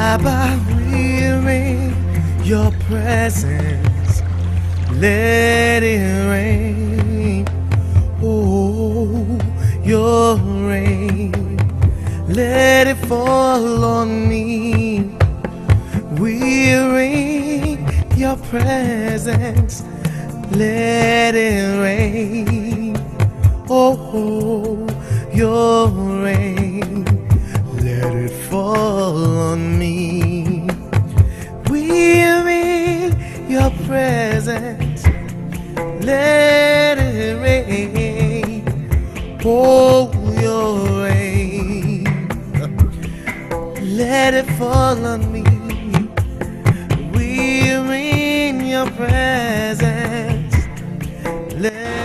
Abba, we're in your presence. Let it rain. Oh, your rain. Let it fall on me. We're in your presence. Let it rain. Oh, your rain. Let it fall on me. We're in your presence. Let it rain. Oh, your rain. Let it fall on me. We're in your presence.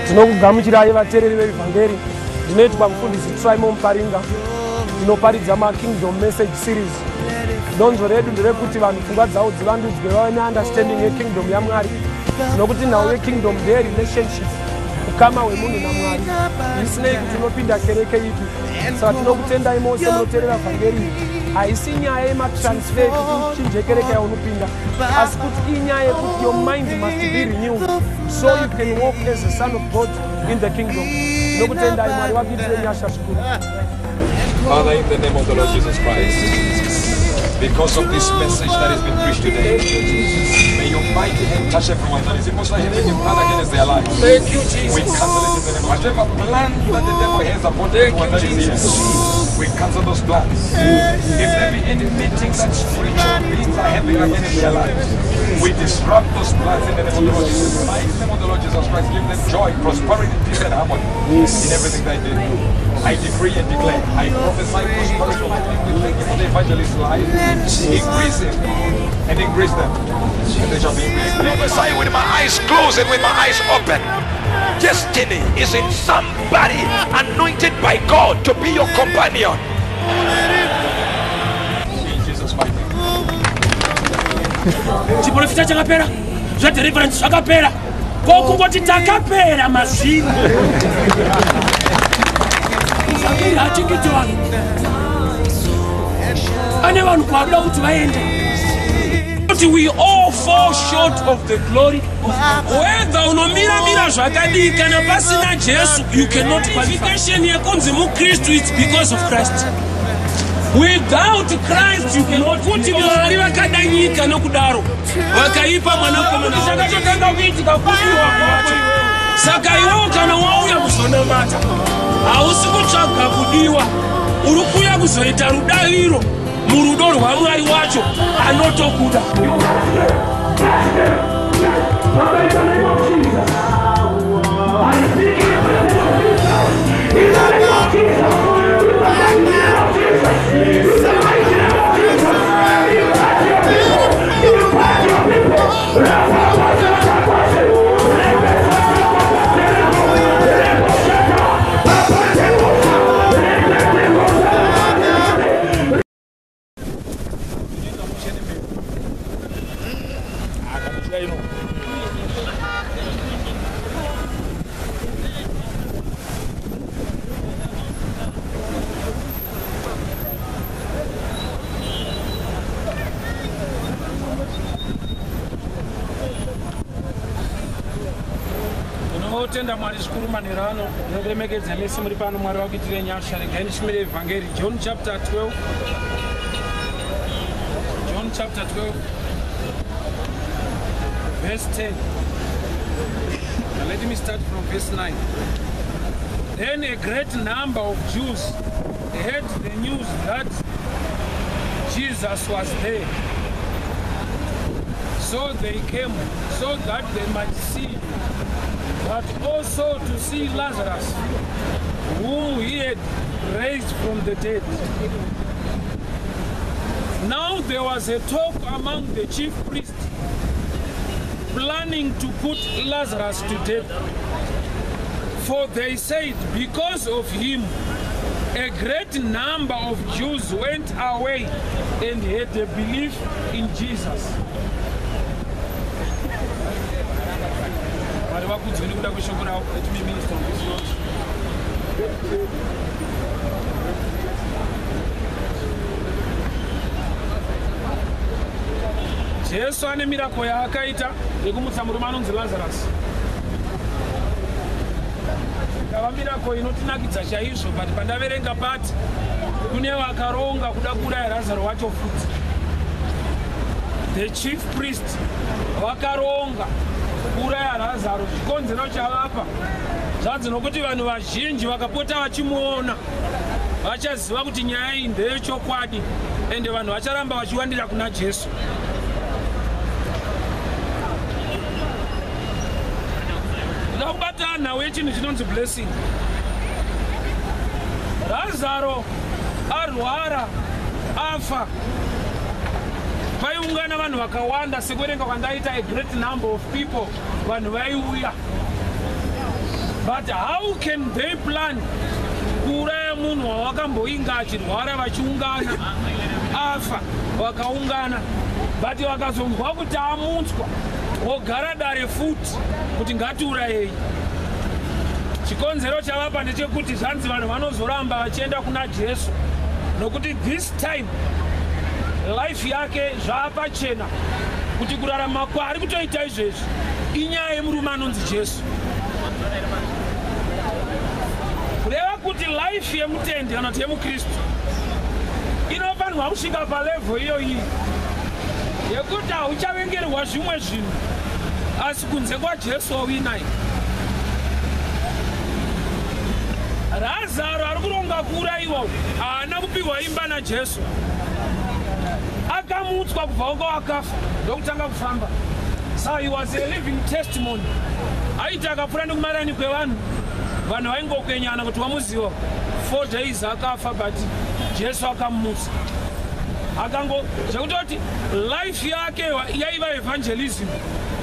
Tinokugamuchirai vateereri vevhangeri. Ndinoitwa mufundisi Simon Paringa. Ndinoparidza Kingdom Message Series. Donzo redu nderekuti vanhu pfungwa dzavo dzivandudzwe vave neunderstanding yeKingdom yaMwari. Nokuti nhau yeKingdom nderelationship, ukama hwemunhu naMwari. Isinei kuti unopinda kereke ipi. Saka tinokutendai mose munoteerera vhangeri. Haisi nyaya yematransfer kuti uchinje kereke yaunopinda, asi kuti inyaya yekuti your mind must be renewed so you can walk as a son of God in the kingdom. Nokutendai Mwari wakuitire nyasha zvikuru. Father, in the name of the Lord Jesus Christ, because of this message that has been preached today, may your mighty hand touch everyone that is emotionally having a plan against their lives. Thank you, Jesus. We cancel it in the name of whatever plan that the devil has upon everyone that is here. We cancel those plans. If there be any meetings that spiritual beings are having against their lives, we disrupt those plans in the name of the Lord Jesus. In the name of the Lord Jesus Christ, give them joy, prosperity, peace, and harmony in everything they do. I decree and declare, I prophesy prosperity. We thank you for the evangelist's life. Increase him and increase them, and they shall be increased. Prophesy with my eyes closed and with my eyes open. Destiny is in somebody anointed by God to be your companion. In Jesus' mighty name. Chiprofita chakapera, zva deliverance zvakapera. Kokungoti takapera mazino. Zvakiri hachingiti vanhu. Ane vanhu kwavida kuti vaende. We all fall short of the glory. Whether unomira zvakadii kana pasina Jesu, you cannot qualification yekunzi muKristu, it's because of Christ. Without Christ you cannot. Kuti Mwari vakadanyika nokudaro vakaipa mwanakomana zvakatotanga kuitika kupiwa kwacho. Saka iwewe kana wauya kuzonamata hausi kutsvaga kudiwa, uri kuuya kuzoita rudaviro murudo rwaMwari wacho anotokuda. Tenda Mwari zvikuru manherano noremekedza mese muri pano. Mwari wakuitire nyasha. Regai ndishumire evhangeri John chapter 12. John chapter 12 verse 10. Now let me start from verse 9. Then a great number of Jews heard the news that Jesus was there. So they came so that they might see, but also to see Lazarus, whom he had raised from the dead. Now there was a talk among the chief priests, planning to put Lazarus to death. For they said, because of him, a great number of Jews went away and had a belief in Jesus. Let me minister on this note. Jesu ane miracle yaakaita yekumutsa murume anonzi Lazarus. Kava miracle inotinakidza chaizvo, but pandaverenga pati kune vakaronga kuda kuuraya Lazaro wacho futi. The chief priest vakaronga kuuraya Lazaro, chikonzero chavapa zvanzi nokuti vanhu vazhinji vakapota vachimuona vachaziva kuti nyaya iyi ndeyechokwadi, ende vanhu vacharamba vachiwandira kuna Jesu. Nda kubata nhau yechinhu chinonzi blessing. Lazaro arwara afa, paiungana vanhu vakawanda sekuverenga kwandaita a great number of people, vanhu vaiuya. But how can they plan kuuraya munhu wawakamboinga achirwara vachiungana afa vakaungana, but vakazonzwa kuti amutswa wogara dare futi kuti ngatiurayei. Chikonzero chavapa ndechekuti zvanzi vanhu vanozoramba vachienda kuna Jesu nokuti this time life yake zvaapachena kuti kurarama kwaari kutoita izvezvi inyaya yemurume anonzi Jesu. Kureva kuti life yemutende kana kuti yemukristu inofanirwa kusvika palevel iyoyi yekuti hauchavengerwa zvimwe zvinhu asi kunze kwaJesu wawinai. Lazaro ari kuronga kuurayiwa haana kupiwa imba naJesu, akamutswa kubva uko akafa ndokutanga kufamba. So he was a living testimony. Aita akapfuura nekumarani kwevanhu, vanhu vaingokwenyana kuti wamuziva 4 days akafa, but Jesu akamutsa. Akango zvekutoti life yake yaiva evangelism,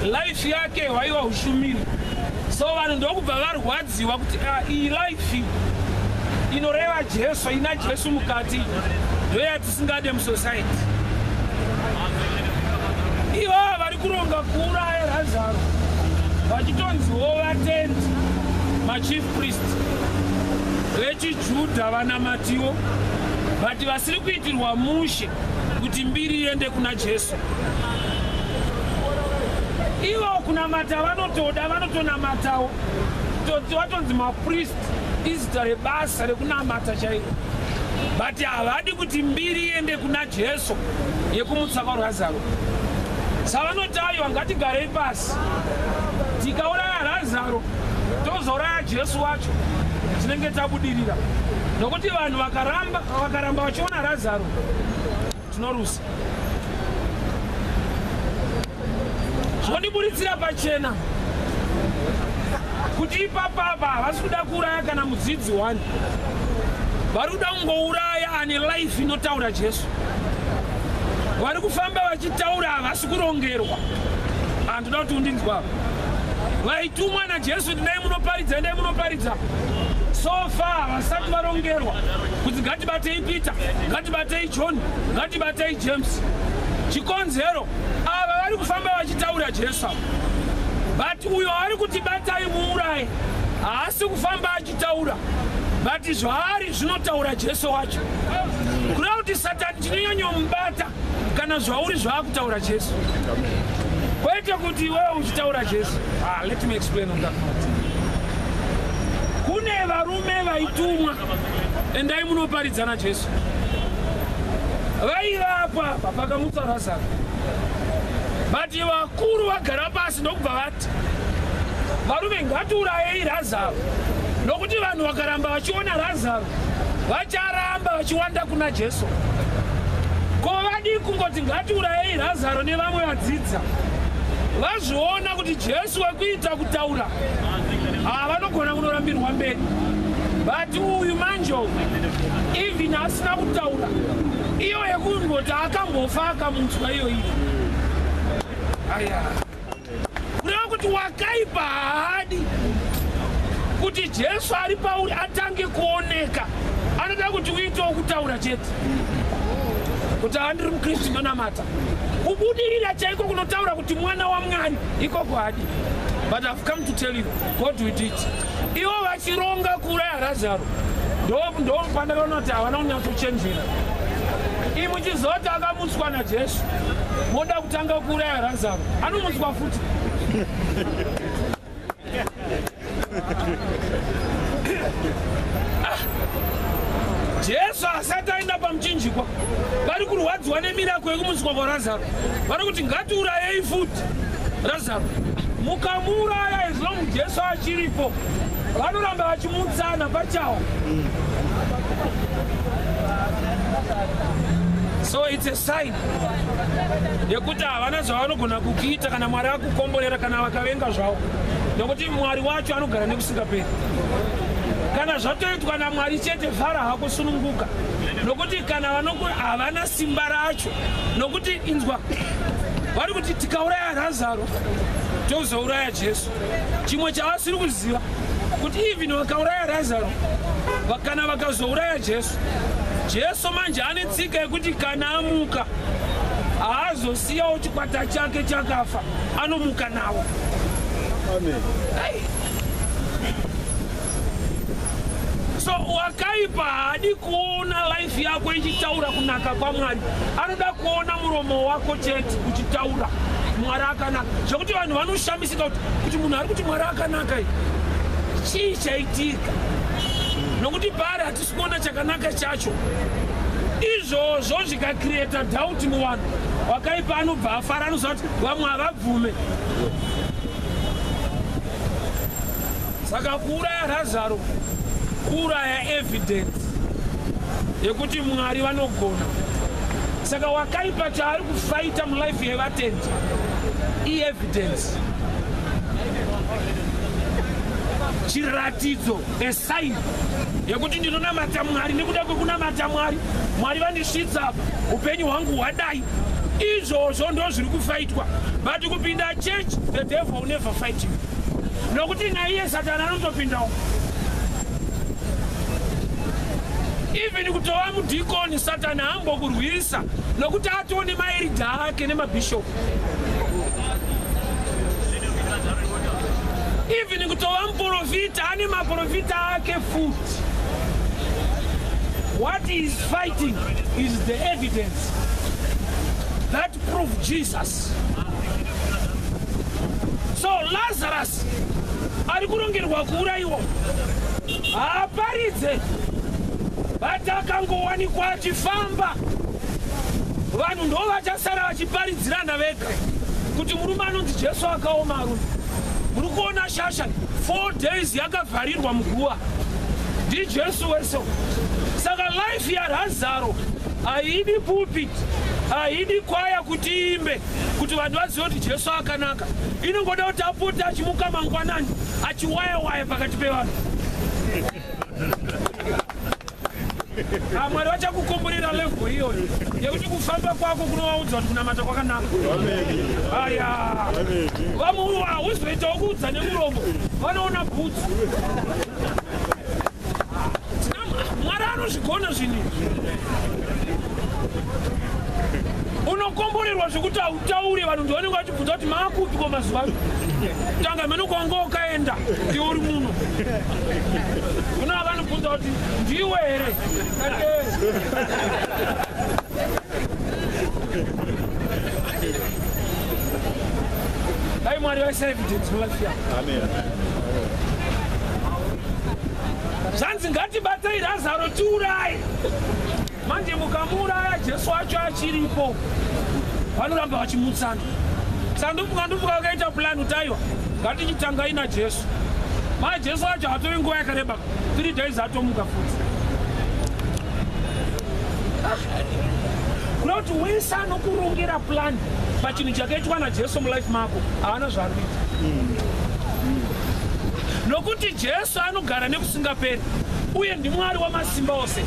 life yake waiva ushumiri. So vanhu ndokubva varwadziwa kuti iyi life inoreva Jesu, ina Jesu mukati, ndoyatisingade musociety. Ivo vari kuronga kuuraya Lazaro vachitonziwo vatendi machief priest vechiJudha vanamatiwo, but vasiri kuitirwa mushe kuti mbiri iende kuna Jesu. Ivo kunamata vanotoda, vanotonamatawo, vatonzi mapriest, izita rebasa rekunamata chairo, but havadi kuti mbiri iende kuna Jesu yekumutsa kwaLazaro. Savanotaiwa ngatigarei pasi, tikauraya Lazaro tozouraya Jesu wacho, tinenge tabudirira. Nokuti vanhu vakaramba vachiona Lazaro tinorusa. Zvondiburitsira pachena kuti ipapapa havasi kuda kuuraya kana mudzidzi wani, vari kuda kungouraya ane life inotaura Jesu. Vari kufamba vachitaura havasi kurongerwa. Handoda kuti undinzwa, vaitumwa naJesu kuti ndai munoparidza, ndai munoparidza. So far havasati varongerwa kuti ngatibatei Peter, ngatibatei John, ngatibatei James. Chikonzero ava vari kufamba vachitaura Jesu, but uyo ari kuti batai muuraye haasi kufamba achitaura, but zvaari zvinotaura Jesu wacho. Kureva kuti Satani chinonyanyomubata kana zvauri zvaakutaura Jesu, kwete kuti wewe uchitaura Jesu. Let me explain on that note. Kune varume vaitumwa endai munoparidza naJesu, vaivapa pakamutsa Lazaro, but vakuru vagara pasi ndokubva vati varume ngatiurayei Lazaro, nokuti vanhu vakaramba vachiona Lazaro vacharamba vachiwanda kuna Jesu. Ko vadi kungoti ngatiurayei Lazaro nevamwe vadzidza, vazviona kuti Jesu wekuita kutaura vanogona kunorambirwa mberi, but uyu manjo even asina kutaura, iyo yekungoti akambofa akamutswa iyoyi. Aya kureva kuti wakaipa haadi kuti Jesu ari pauri atange kuoneka, anoda kuti uitewo kutaura chete, kuti handiri mukristu ndonamata. Kubudirira chaiko kunotaura kuti mwana waMwari ikoko hadi. But I've come to tell you, God will do it. Ivo vachironga kuuraya Lazaro, ndo pandakaona kuti havana kunyatso chenjera. imuchizoti akamutswa naJesu moda kutanga kuuraya Lazaro anomutswa futi. Jesu asati aenda pamuchinjikwa vari kurwadziwa nemirako yekumutswa kwaLazaro vari kuti ngatiurayei futi Lazaro. Mukamuuraya as long Jesu achiripo vanoramba vachimutsana pachawo. So it's a sign yekuti havana zvavanogona kukuita kana Mwari akukomborera kana vakavenga zvavo, nokuti Mwari wacho anogara nekusingaperi. Kana zvatoitwa naMwari chete fara hakusununguka, nokuti kana havana simba racho, nokuti inzwa vari kuti tikauraya Lazaro tozouraya Jesu. Chimwe chavasiri kuziva kuti even vakauraya Lazaro kana vakazouraya Jesu, Jesu manje ane tsika yekuti kana amuka haazosiyawo chikwata chake chakafa, anomuka nawo. Amen. So wakaipa haadi kuona life yako ichitaura kunaka kwa Mwari, anoda kuona muromo wako chete uchitaura Mwari akanaka. Zvekuti vanhu vanoshamisika kuti munhu ari kuti Mwari akanaka chii chaitika, nokuti pari hatisi kuona chakanaka chacho. Izvozvo zvikacreata doubt muvanhu, wakaipa anobva afara, anoziva kuti vamwe havabvume. Saka kuuraya Lazaro kuuraya evidence yekuti Mwari vanogona. Saka wakaipa chaari kufaita mulife yevatendi i-evidence, chiratidzo, a sign yekuti ndinonamata Mwari. Nekuda kwekunamata Mwari, Mwari vandisvitsa upenyu hwangu hwadai. Izvozvo ndo zviri kufaitwa. But kupinda church, the devil will never fight you, nokuti naiye Satani anotopindawo. Even kutova mudhikoni Satani hambokurwisa, nokuti atone maeridha ake nemabhishop. Even kutova muprofita ane maprofita ake futi. What he is fighting is the evidence that prove Jesus. So Lazarus ari kurongerwa kuuraiwa, haaparidze, but akangowanikwa achifamba, vanhu ndo vachasara vachiparidzirana vega kuti murume anonzi Jesu akaoma arume. Muri kuona shasha 4 days yakavharirwa muguva ndiJesu weso. Saka life yaLazaro haidi pulpit, haidi kwaya kuti imbe kuti vanhu vazive kuti Jesu akanaka. Inongoda kuti apote achimuka mangwanani achiwaya-waya pakati pevanhu. Mwari vachakukomborera level iyoyo yekuti kufamba kwako kunovaudza kuti kunamata kwakanaka. Aya, vamwe hauzoitawo kuudza nemuromo, vanoona bhutsu. Mwari anozvigona zvinhu. Unokomborerwa zvekuti hautaure, vanhu ndivanenge vachibvunza kuti maakupi kwa mazuva ano. Tanga meno kwanga ukaenda ndiwe uri muno. Kuna vanobvunza kuti ndiwe here. Dai Mwari vaisa evidence mulife yako. Amen. Zvanzi ngatibatai Lazaro tiuraye. Manje mukamuuraya Jesu wacho achiripo, vanoramba vachimutsana. Saka ndopfuka vakaita plan kuti aiwa ngatichitangai naJesu. Manje Jesu wacho hatori nguva yakareba, 3 days atomuka futi. Kuda kuti wese anokurongera plan pachinhu chakaitwa naJesu mulife mako haana zvaari kuita. Nokuti Jesu anogara nekusingaperi uye ndiMwari wamasimba ose.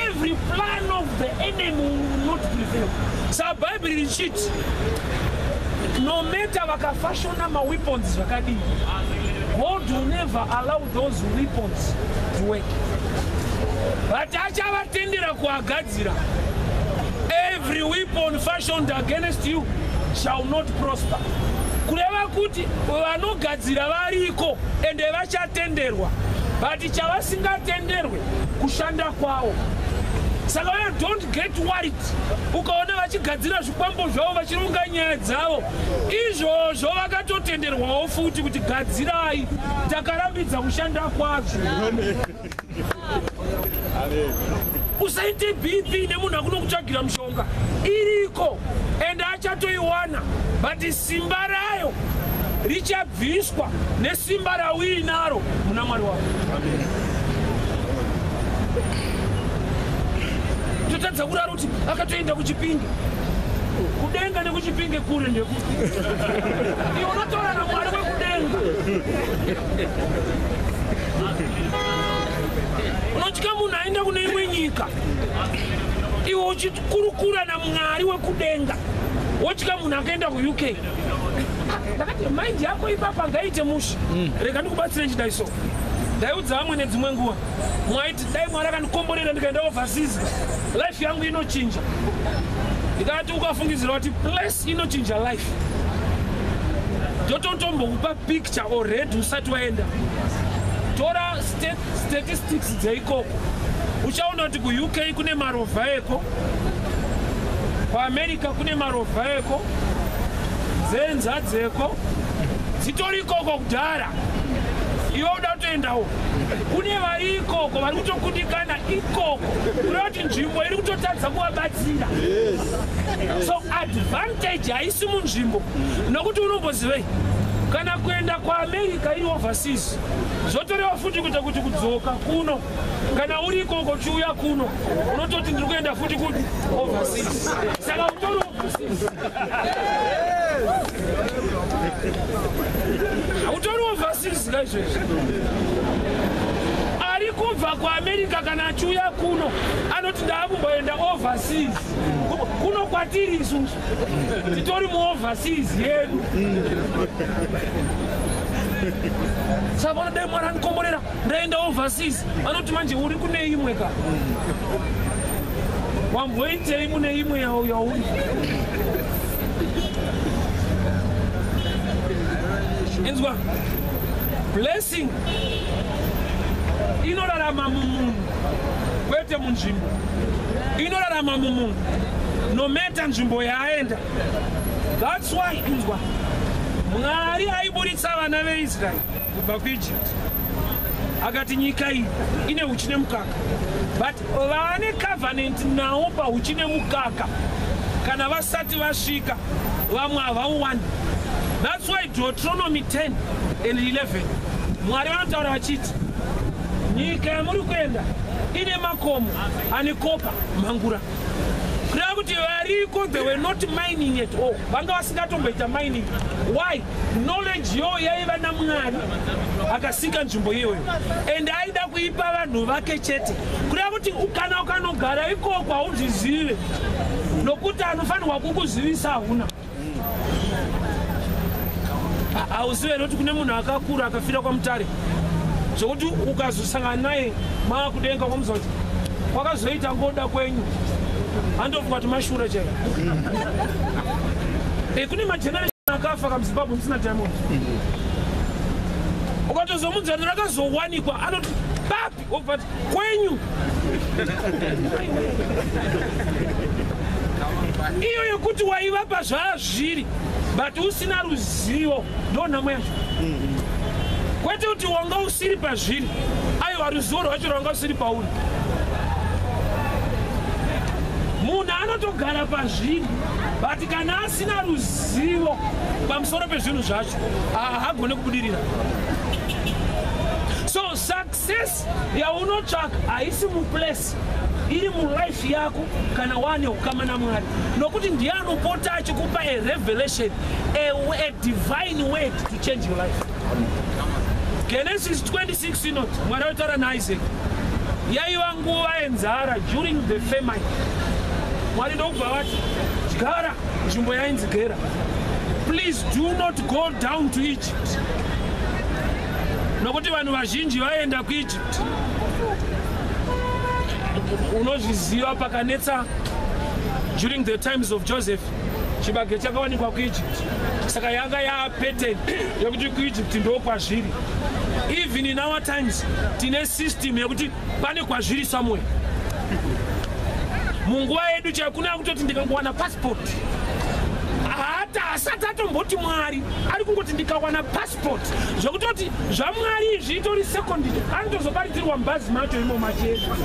Every plan of the enemy will not prevail. Saka Bible richiti no matter vakafashona maweapons zvakadii, God will never allow those weapons to work. But achavatendera kuagadzira. Every weapon fashioned against you shall not prosper. Kureva kuti vanogadzira variko ende vachatenderwa, but chavasingatenderwe kushanda kwavo. saka wewe don't get worried ukaona vachigadzira zvikwambo zvavo vachironga nyaya dzavo izvozvo vakatotenderwawo futi kuti gadzirai takarambidza kushanda kwazvo. Usaite BP nemunhu akunokutsvagira mushonga iriko ende achatoiwana but simba rayo richabviswa nesimba rawinaro muna Mwari wako. Totadza kurara kuti akatoenda kuchipinge kudenga nekuchipinge kure ndekuti iwe unotaura naMwari wekudenga. Unotya munhu aenda kune imwe nyika iwe uchikurukura naMwari wekudenga wotya munhu akaenda kuUK. Ndakati mind yako ipapa ngaite mushi rega ndikubatsire chidaiso ndaiudza vamwe nedzimwe nguva mwaiti dai Mwari akandikomborera ndikaenda overseas life yangu inochinja. Ndikati ukafungidzira kuti place inochinja life tototombokupa picture already usati waenda. Tora statistics dzeikoko uchaona kuti kuUK kune marovha eko, kuAmerica kune marovha eko, dzenza dzeko dzitori ikoko kudhara. Iwe uda kutoendawo kune vari ikoko vari kutokudikana ikoko kureva kuti nzvimbo iri kutotadza kuvabatsira. So advantage haisi munzvimbo nokuti unombozivei kana kuenda kuAmerica iri overseas zvotoreva futi kuita kuti kudzoka kuno kana uri ikoko chiuya kuno unototi ndiri kuenda futi kuti overseas saka utori overseas. Utori overseas kaizvezvi ari kubva kuAmerica kana achiuya kuno anoti ndaakumboenda overseas kuno kwatiri isusu titori muoverseas yedu. Saka vanodai Mwari andikomborera ndaenda overseas vanoti manje uri kune imwe ka wamboitei mune imwe yauri. Inzwa blessing inorarama mumunhu kwete munzvimbo, inorarama mumunhu no matter nzvimbo yaaenda. That's why inzwa Mwari aiburitsa vana veIsraeri kubva kuEgypt akati nyika iyi ine uchi nemukaka but vane covenant nawo pauchi nemukaka kana vasati vasvika vamwe havauwani. That's why Deuteronomy 10 and 11 Mwari vanotaura vachiti nyika yamuri kuenda ine makomo ane kopa mhangura kureva kuti variko they were not mining at all vanga vasingatomboita mining. Why? Knowledge yo yaiva naMwari akasika nzvimbo iyoyo ende aida kuipa vanhu vake chete kureva kuti kana ukanogara ikoko hauzvizive nokuti anofanirwa kukuzivisa hauna. Hauzive noti kune munhu akakura akafira kwamutare zvokuti ukazosangana naye maakudenga kwamuza kuti kwakazoita ngoda kwenyu handofunga kuti mashura chaivo. Kune mageneration akafa kamuZimbabwe musina Diamond ukatozomudza rakazowanikwa anoti papi obva kwenyu iyo yekuti waivapa zvazviri but usina ruzivo ndo nhamo yacho. Kwete kuti wanga usiri pazviri aiwa ruzivo rwacho rwanga usiri pauri. Munhu anotogara pazviri but kana asina ruzivo pamusoro pezvinhu zvacho hagone kubudirira. So success yaunotsvaka haisi muplace iri mulife yako kana wane ukama naMwari nokuti ndiye anopota achikupa a revelation a divine word to change your life. Genesis 26 inoti Mwari ataura naIsaac yaiva nguva yenzara during the famine. Mwari ndokubva vati gara nzvimbo yainzi Gera, please do not go down to Egypt nokuti vanhu vazhinji vaenda kuEgypt. Unozviziva pakanetsa during the times of Joseph chibage chakawanikwa kuEgypt saka yanga yapattern yekuti kuEgypt ndo kwazviri. Even in our times tine system yekuti pane kwazviri somewhere munguva yedu chaikuna kutoti ndikangowana passport hata asati atomboti Mwari ari kungoti ndikawana passport zvekutoti zvaMwari izvi itori secondary anotozobaritirwa mubhazi macho imo machena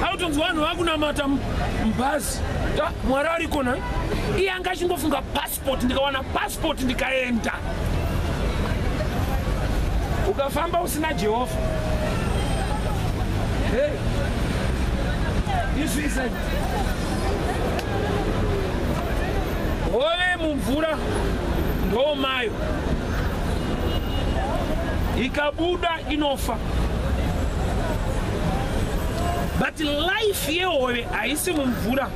anotonzi vanhu vakunamata mubhazi Mwari ari kona iye anga achingofunga passport ndikawana passport ndikaenda ukafamba usina Jehovha izvizai hove mumvura ndo mayo ikabuda inofa but life yehove haisi mumvura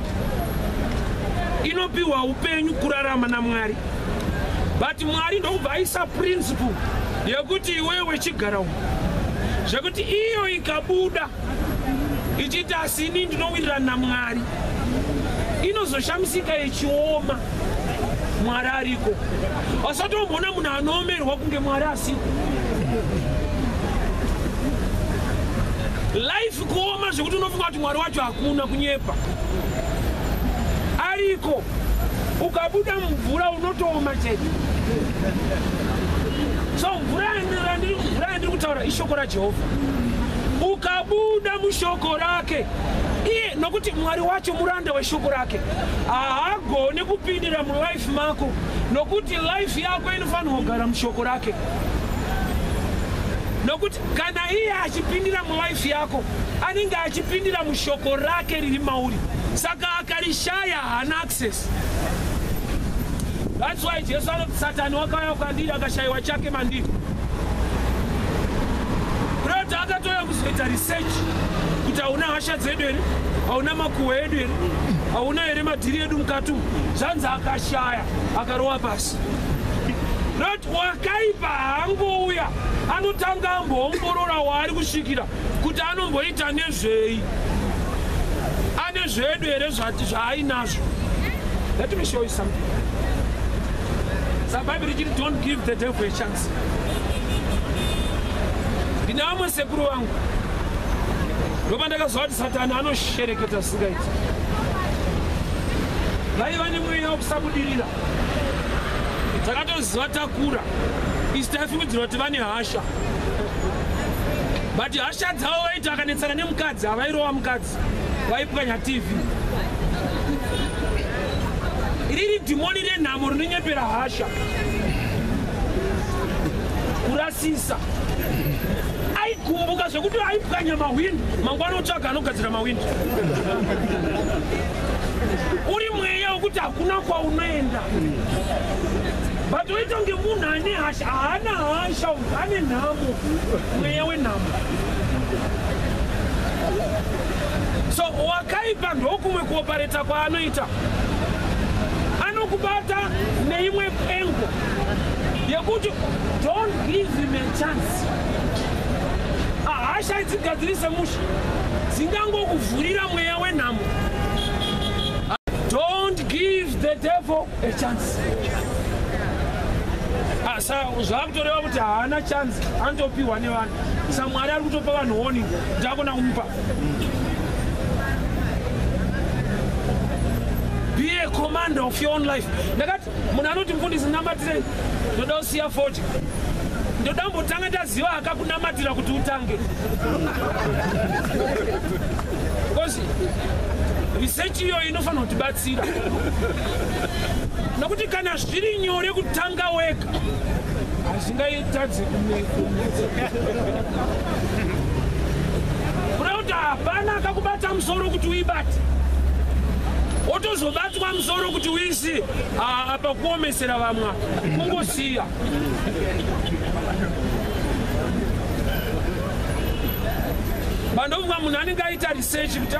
inopiwa upenyu kurarama naMwari but Mwari ndokubva aisa principle yekuti iwewe chigara umo zvekuti iyo ikabuda ichiti asini ndinowirirana naMwari inozoshamisika ichioma Mwari ariko asatombona munhu anomerwa kunge Mwari asiko life kuoma zvekuti unofunga kuti Mwari wacho hakuna kunyepa ariko ukabuda mvura unotooma chete so mvura yandiri kutaura ishoko raJehovha ukabuda mushoko rake iye nokuti Mwari wacho muranda weshoko rake haagoni kupindira mulife mako nokuti life yako inofanira kugara mushoko rake nokuti kana iye achipindira mulife yako anenge achipindira mushoko rake riri mauri saka akarishaya haana access. That's why Jesu anoti Satani wakauya kwandiri akashayiwa chake mandiri kuti akatoya kuzoita research kuti hauna hasha dzedu here hauna makuhwe edu here hauna here madhiri edu mukati zvanzi akashaya akarowa pasi not wakaipa haangouya anotanga amboongorora waari kusvikira kuti anomboita nezvei ane zvedu here zvaainazvo. Let me show you something. The Bible says don't give the devil a chance. Ndina vamwe sekuru vangu ndopa ndakaziva kuti Satani anoshereketa singaiti vaiva nemweya wekusabudirira takatoziva takura isi taifungidzira kuti vane hasha but hasha dzavo vaiti vakanetsana nemukadzi havairowa mukadzi vaipwanya TV riri dhimoni renhamo rinonyepera hasha kurasisa aikumbuka zvekuti aipwanya mahwindo mangwana otsvaga anogadzira mahwindo uri mweya wekuti hakuna kwaunoenda but oitonge munhu ane hasha haana hasha ane nhamo mweya wenhamo so wakaipa ndokumwe kuopareta kwaanoita anokubata neimwe engo yekuti don't give him a chance. Hasha idzigadzirise musha dzingangokuvhurira mweya wenhamo. Don't give the devil a chance. Zvakutoreva kuti haana chance anotopiwa nevanhu sa Mwari ari kutopa vanhu warning ndakona kumupa. Be a commander of your own life. Ndakati munhu anoti mufundisi namatire ndoda kusiya 40 ndoda mbotanga ndaziva akakunamatira kuti utange because research iyo inofanira kutibatsira nokuti kana zviri nyore kutanga wega hazvingaitadze kuda kuti hapana akakubata musoro kuti uibate otozobatwa musoro kuti uisi apa kuomesera vamwe kungosiya bandofunga munhu anenge aita research kuti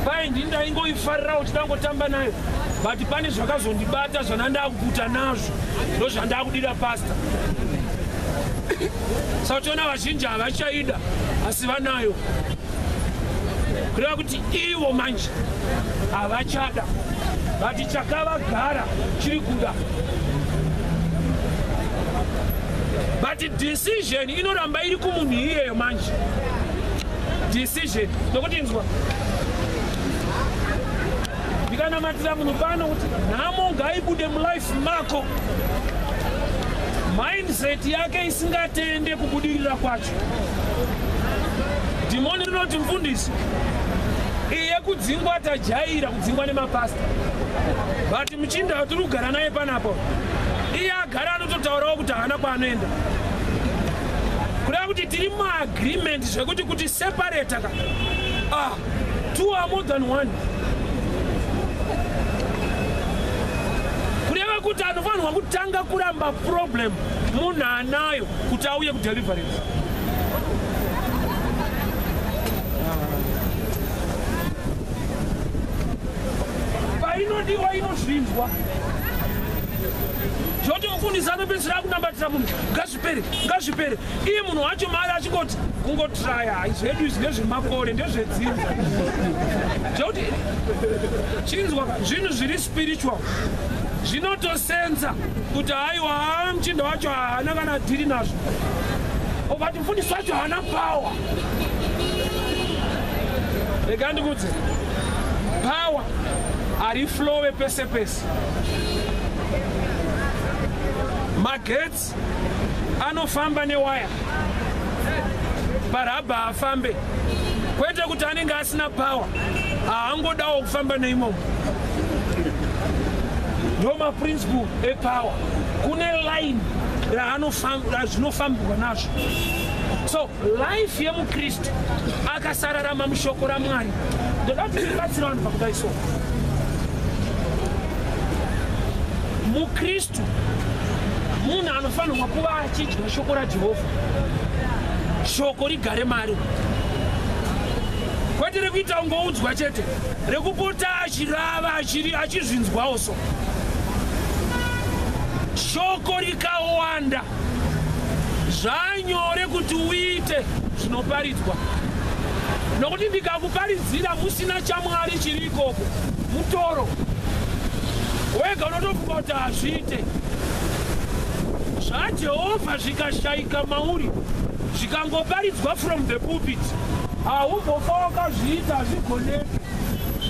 pai ndindaingoifarira kuti ndangotamba nayo but pane zvakazondibata zvandandakuguta nazvo ndo zvandakudira pasta sauchiona vazhinji havachaida asi vanayo kureva kuti ivo manje havachada vati chakavagara chiri kuda but decision inoramba iri kumunhu iyeyo manje decision nokuti inzwa ndikanamatira munhu pano kuti nhamo ngaibude mulife mako mindset yake isingatende kubudirira kwacho. Dhimoni rinoti mfundisi iye kudzingwa tajaira kudzingwa nemapasta, but muchinda watiri kugara naye panapo iye agara anototaurawo kuti haana kwaanoenda, kureva kuti tiri muagreement zvekuti kuti separate ka two are more than one, kureva kuti anofanirwa kutanga kuramba problem munhu anayo kuti auye kudeliverance. Painodiwa inozvinzwa zvoti mufundisi anopedzisira akunambatira munhu ngazvipere iye munhu wacho mari achingoti kungotraya zvedu izvi ndezvemakore ndezvedzinza zvekuti chinzwa zvinhu zviri spiritual zvinotosenza kuti haiwa muchinda wacho haana kana dhiri nazvo, but mufundisi wacho haana power. Rega ndikudze power hariflowe pese pese. Magetsi anofamba newaya, parabha hafambe, kwete kuti anenge asina power haangodawo kufamba neimomo. Ndo maprinciple epower, kune line zvinofambwa nazvo. So life yemukristu akasararama mushoko raMwari, ndoda kuti ndibatsira vanhu pakudai so. Mukristu munhu anofanirwa kuva achidya shoko raJehovha, shoko rigare mari, kwete rekuita ungoudzwa chete, rekupota achirava achizvinzwawo so. Shoko rikawanda zvanyore kuti uite zvinoparidzwa, nokuti ndikakuparidzira musina chaMwari chiri ikoko mutoro wega unotofunga kuti hazviite. ZvaJehovha zvikashayika mauri zvikangoparidzwa from the pulpit haumbofa wakazviita hazvigoneki,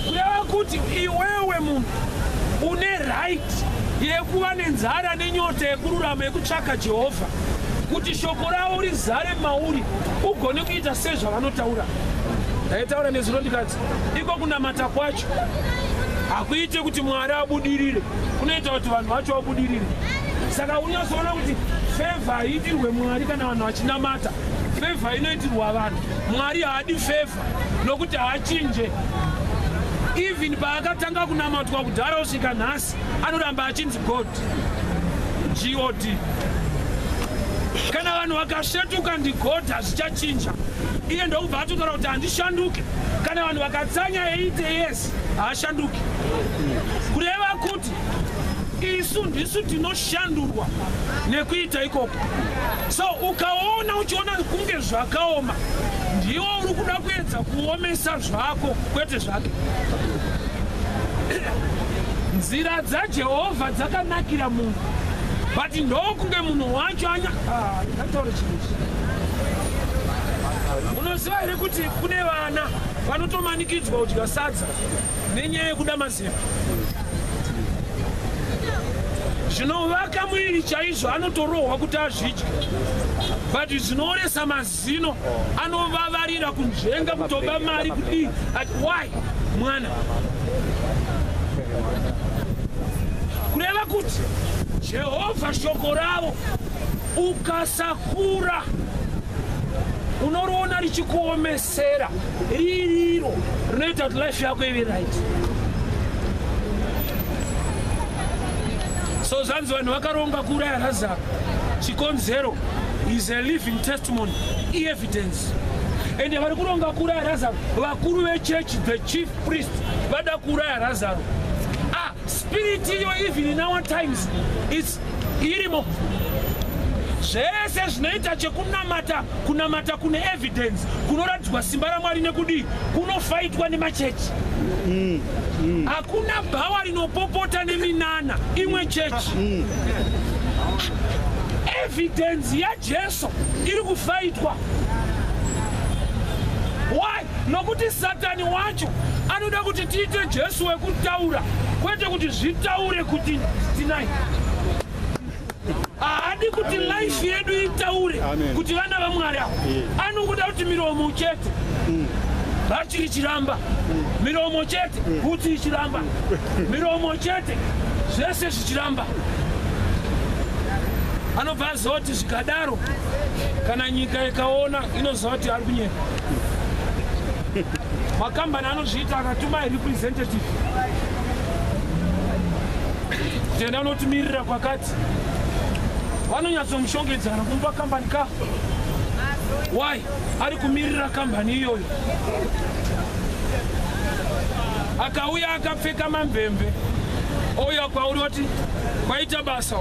kureva kuti iwewe munhu une right yekuva nenzara nenyota yekururama yekutsvaka Jehovha, kuti shoko ravo rizare mauri ugone kuita sezvavanotaura. Ndaitaura nezuro ndikati iko kunamata kwacho hakuite kuti Mwari abudirire, kunoita kuti vanhu vacho vabudirire. Saka unyazoona kuti favor haiitirwe Mwari kana vanhu vachinamata, favor inoitirwa vanhu. Mwari haadi favor nokuti haachinje. Even paakatanga kunamatwa kudhara kusvika nhasi anoramba achinzi God. Kana vanhu vakashetuka ndiGod hazvichachinja, iye ndokubva atotaura kuti handishanduke. Kana vanhu vakatsanya eite yes haashanduki, kureva kuti isu ndisu tinoshandurwa nekuita ikoko. So ukaona uchiona kunge zvakaoma, ndiwo uri kuda kuedza kuomesa zvako kwete zvake. Nzira dzaJehovha dzakanakira munhu, but ndokunge munhu wacho ndataura chinhu. Unoziva here kuti kune vana vanotomanikidzwa kudya sadza nenyaya yekuda mazimba, zvinovaka muviri chaizvo, anotorohwa kuti azvidye, but zvinooresa mazino anovavarira kunzvenga kutoba mari kudii. Why mwana? Kureva kuti Jehovha shoko ravo ukasakura unoriona richikuomesera ririro rinoita kuti life yako ive right. So zvanzi vanhu vakaronga kuuraya Lazaro, chikonzero is a living testimony, evidence. Ende vari kuronga kuuraya Lazaro, vakuru vechechi, the chief priest, vada kuuraya Lazaro. Spirit iyo even in our times it's irimo. Zvese zvinoita chekunamata, kunamata kune evidence, kunoratidzwa simba raMwari nekudii, kunofaitwa nemachechi. Hakuna bhawa rinopopota neminana imwe chechi. Evidence yaJesu iri kufaitwa. Why? Nokuti Satani wacho anoda kuti tiite Jesu wekutaura kwete kuti zvitaure kuti tinai. Haadi kuti life yedu itaure kuti vana vaMwari avo. Anongoda kuti miromo chete vachiri chiramba, miromo chete kuti chiramba, miromo chete zvese zvichiramba. Anobva azoti zvikadaro kana nyika ikaona inoziva kuti ari kunyeka. Makambani anozviita akatuma representative tenda unotumirira kwakati vanonyatsomushongedzana kumupa kambani ka. Why? Ari kumirira kambani iyoyo. Akauya akapfeka mamvemve ouya kwauri oti kwaita basa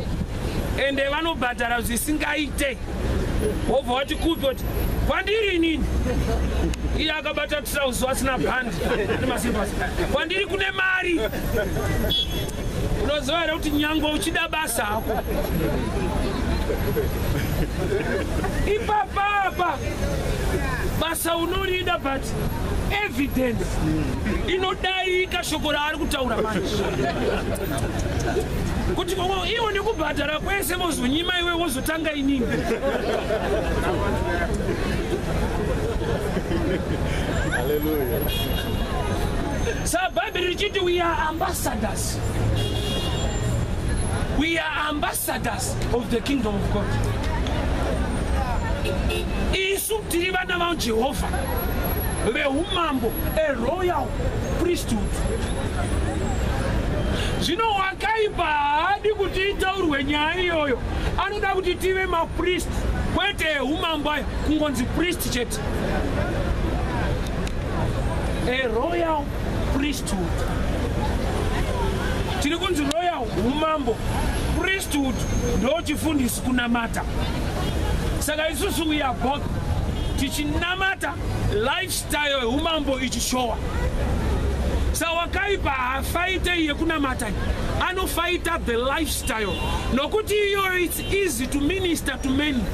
ende vanobhadhara zvisingaite. Wobva wati kupi oti kwandiri nini? Iye akabata trouser asina bhandi nemasipasi. Kwandiri kune mari. Unoziva here kuti nyangwe uchida basa hako ipapapa basa unorida but evidence inodarika shoko raari kutaura manje kuti iwe nekubhadhara kwese mozonyima iwe wozotanga inini. Hallelujah. So Bible richiti we are ambassadors. We are ambassadors of the kingdom of God. Isu tiri vana va Jehovah veumambo, a royal priesthood. Zvino wakaipa haadi kuti itaurwe nyaya iyoyo. Anoda kuti tive mapriest kwete umambo aya kungonzi priest chete. A royal priesthood. Tiri kunzi royal umambo, priesthood ndo chifundisi kunamata. Saka isusu we are both tichinamata lifestyle umambo ichishowa. Sa wakaipa hafaite iye kunamata, anofaita the lifestyle. Nokuti iyo it's easy to minister to many.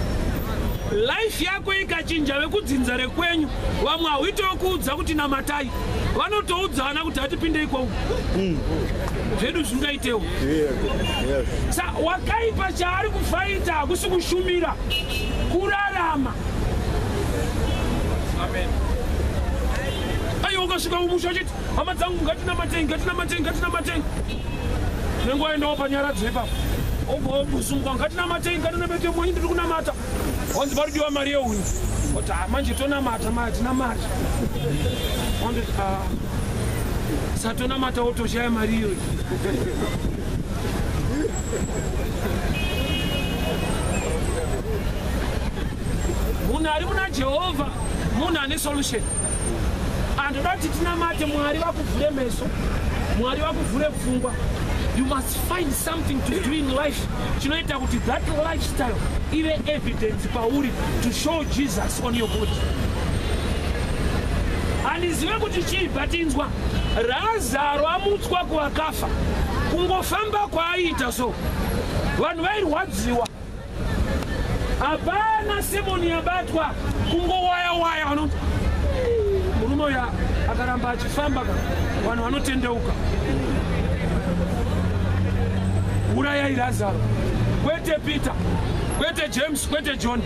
Life yako ikachinja vekudzinza rekwenyu vamwe hauitokuudza kuti namatai vanotoudzana kuti hatipinde ikwo zvedu zvingaitewo. Sa wakaipa chaari kufaita hakusi kushumira kurarama. Amen. Aiwa ukasvika umusha chiti hama dzangu ngatinamatengi nenguvaendawo panyaradzo ipapo obusungwa ngatinamatengi ngatinabete mwenyu ndiri kunamata wanzi paridiwa mari yeuni kuti manje tonamata matina mari wandoti satonamata wotoshaya mari iyoyi. Munhu ari muna Jehovha munhu ane solution. Andoda kuti tinamate Mwari vakuvhure meso, Mwari vakuvhure pfungwa. You must find something to do in life chinoita kuti that lifestyle ive evidence pauri to show Jesus on your body. Handizive kuti chibva tinzwa Razaro amutswa kuvakafa, kungofamba kwaaita so vanhu vairwadziwa. Hapana Simoni yabatwa kungowaya vanoti murume uya akaramba achifamba vanhu vanotendeuka. Urayai Lazaro, kwete Peter, kwete James, kwete John.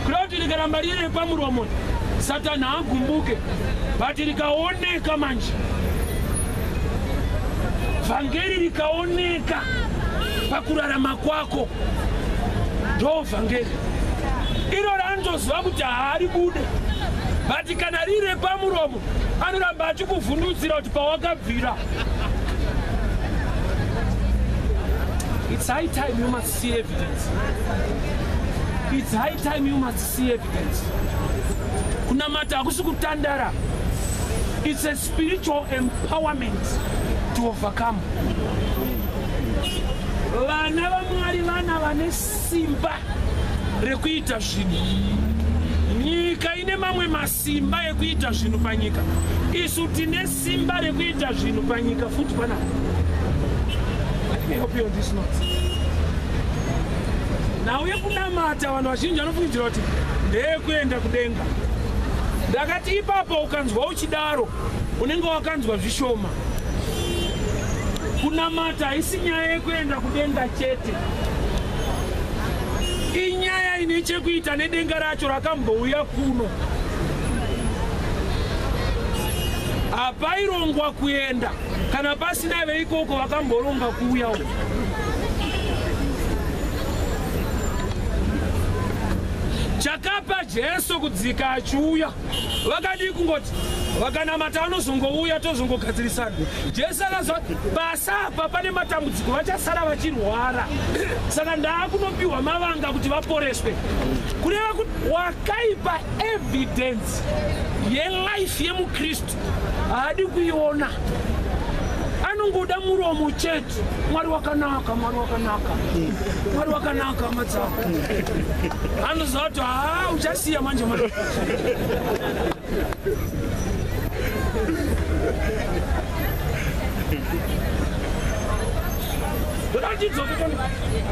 Kuda kuti rikaramba riri pamuromo Satani haagumbuke, but rikaoneka manje, vhangeri rikaoneka pakurarama kwako, ndo vhangeri iro randoziva kuti haari bude. But kana riri pamuromo anoramba achikuvhundutsira kuti pawakabvira. It's high time you must see evidence. It's high time you must see evidence. Kunamata hakusi kutandara. It's a spiritual empowerment to overcome. Vana vaMwari vana vane simba rekuita zvinhu. Nyika ine mamwe masimba ekuita zvinhu panyika. Isu tine simba rekuita zvinhu panyika futi pana. Let me help you on this note. Now we kunamata vanhu vazhinji vanofungidzira kuti ndeyekuenda kudenga. ndakati ipapo ukanzwa uchidaro unenge wakanzwa zvishoma. Kunamata haisi nyaya yekuenda kudenga chete, inyaya ine chekuita nedenga racho rakambouya kuno. Hapairongwa kuenda kana pasina veikoko vakamboronga kuuya uko. Chakapa Jesu kudzika achiuya vakadi kungoti vakanamata vanozongouya tozongogadzirisana. Jesu akazva basa apa pane matambudziko vachasara vachirwara, saka ndaakunopiwa mavanga kuti vaporeswe. Kureva kuti wakaipa evidence yelife yemukristu haadi kuiona, anongoda muromo chete. Mwari wakanaka, Mwari wakanaka, Mwari wakanaka matsako. Anoziva kuti uchasiya manje manje.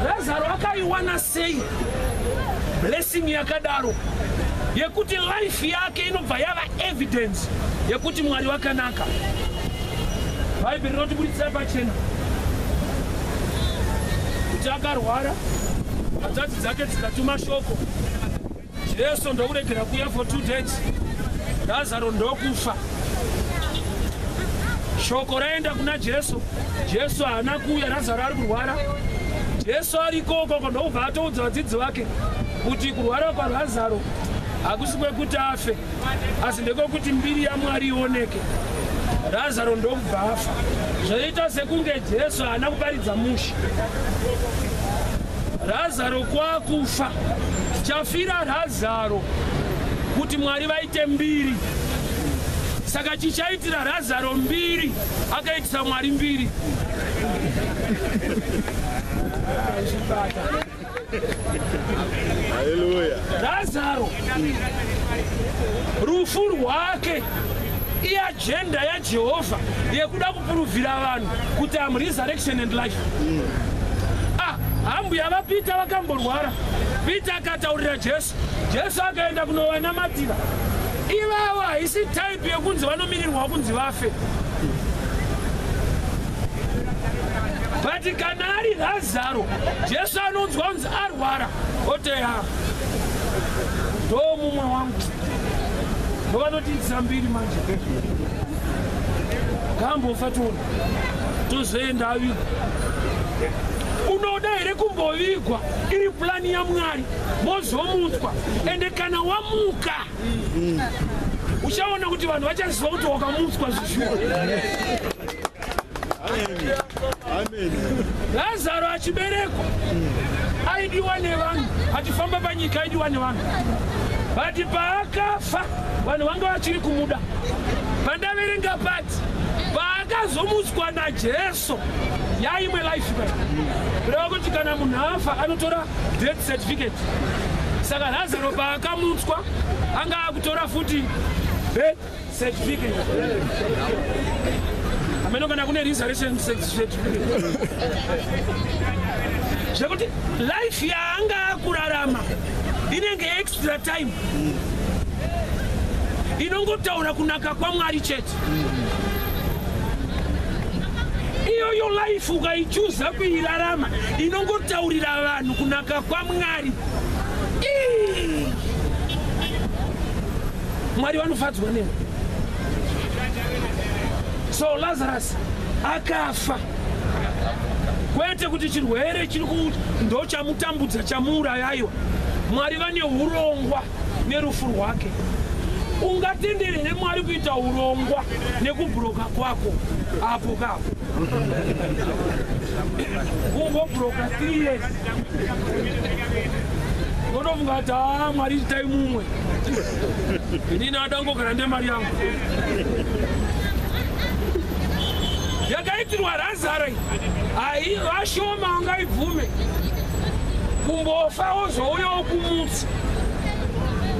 Lazaro akaiwana sei blessing yakadaro yekuti life yake inobva yava evidence yekuti Mwari wakanaka. Bhaibheri rinotibuditsira pachena kuti akarwara, hadzadzi dzake dzikatuma shoko, Jesu ndokuregera kuuya for 2 days, Lazaro ndokufa. Shoko raenda kuna Jesu, Jesu haana kuuya, Lazaro ari kurwara. Jesu ari ikoko ndobva atoudza vadzidzi vake kuti kurwara kwaLazaro hakusi kwekuti afe, asi ndekwekuti mbiri yaMwari ioneke. Lazaro ndobva afa. Zvoita sekunge Jesu haana kuparidza musha. Lazaro kwakufa. Chafira Lazaro kuti Mwari vaite mbiri. Saka chichaitira Lazaro mbiri akaitisa Mwari mbiri. Hallelujah. Lazaro rufu rwake iagenda yaJehovha yekuda kupuruvhira vanhu kuti am resurrection and life. Hambuya vaPita vakamborwara, Pita akataurira Jesu, Jesu akaenda kunovanamatira. Ivavo haisi type yekunzi vanomirirwa kunzi vafe. But kana ari Lazaro, Jesu anonzwa kunzi arwara, oteya ndo mumwe wangu ndovanotiitisa mbiri manje. Kambofa tona tozoenda avigwa. Unoda here kumbovigwa iri plani yaMwari, mozomutswa, ende kana wamuka uchaona kuti vanhu vachaziva kuti wakamutswa zvishuwa. Amen. Lazaro achiberekwa aidiwa nevanhu, achifamba panyika aidiwa nevanhu, but paakafa vanhu vanga vachiri kumuda. Pandaverenga pati paakazomutswa naJesu yaimwe life kai. Kureva kuti kana munhu afa anotora death certificate. Saka Lazaro paakamutswa anga akutora futi death certificate. Ameno kana kune resurrection certificate. Zvekuti life yaanga akurarama inenge extra time. Inongotaura kunaka kwaMwari chete. Iyo life ukaichuza kuirarama inongotaurira vanhu kunaka kwaMwari. Mwari vanofadzwa newe. So Lazarus akafa. Kwete kuti chirwere chiri ndo chamutambudza chamuurayaiwa. Mwari vane urongwa nerufu rwake. Ungatenderere Mwari kuita urongwa nekubhuroka kwako apo kapo. Ungobhuroka 3 years. Unofunga kuti Mwari itai mumwe. Inini adangogara ndemari yangu. Yakaitirwa Lazaro ai vashoma wangaibvume kumbofa wozouya kumutsa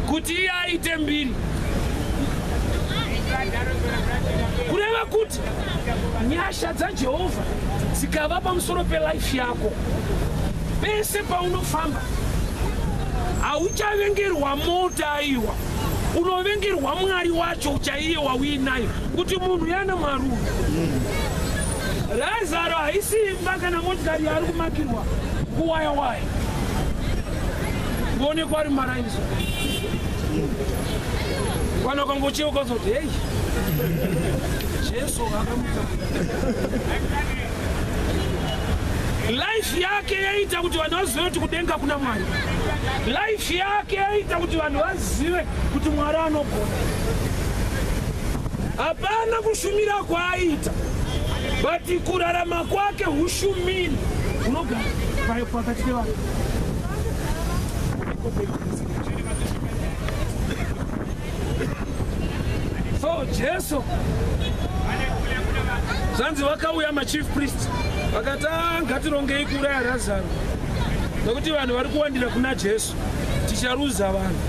kuti iye aite mbiri. Kureva kuti nyasha dzaJehovha dzikava pamusoro pelife yako, pese paunofamba hauchavengerwa mota aiwa, unovengerwa Mwari wacho chaiye wawinayo kuti munhu yana marume. Lazaro haisimba kana motikari ari kumakirwa kuwaya waya. Ngone kwari maraiso. Wana kangocheuka zoti hey. Jesu akamuka. Life yake yaita kuti vanhu vazive kuti kudenga kuna Mwari. Life yake yaita kuti vanhu vazive kuti Mwari anogona. Hapana kushumira kwaaita, but kurarama kwake hushumini unogara pakati pevanhu. So Jesu zanzi vakauya machief priest vakati ngatirongei kuuraya Lazaro nokuti vanhu vari kuwandira kuna Jesu ticharuza vanhu.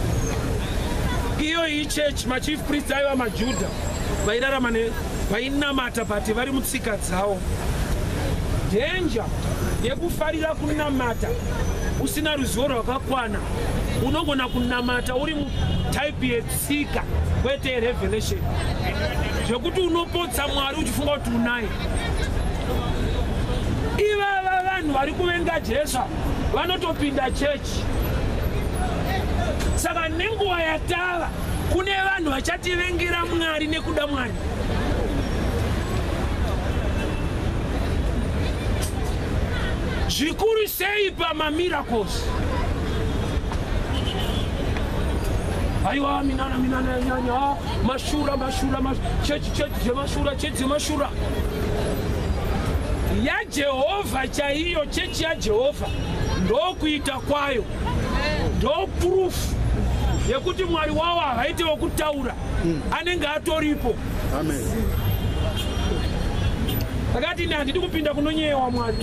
Iyo ichurch machief priest aiva maJudha vairarama vainamata pati vari mutsika dzavo. Danger yekufarira kunamata usina ruzivo rwakakwana, unogona kunamata uri mutype yetsika kwete revelation zvekuti unopotsa Mwari uchifunga kuti unaye. Ivava vanhu vari kuvenga Jesu vanotopinda church. Saka nenguva yatava kune vanhu vachativengera Mwari nekuda Mwari. Zvikuru sei pamamiracles. Aiwa minana nyanya mashura church mashura ya Jehovah chaiyo. Church ya Jehovah ndokuita kwayo, ndo proof yekuti Mwari wavo havaiti wokutaura, anenge atoripo. Amen. Takati handidi kupinda kunonyewa Mwari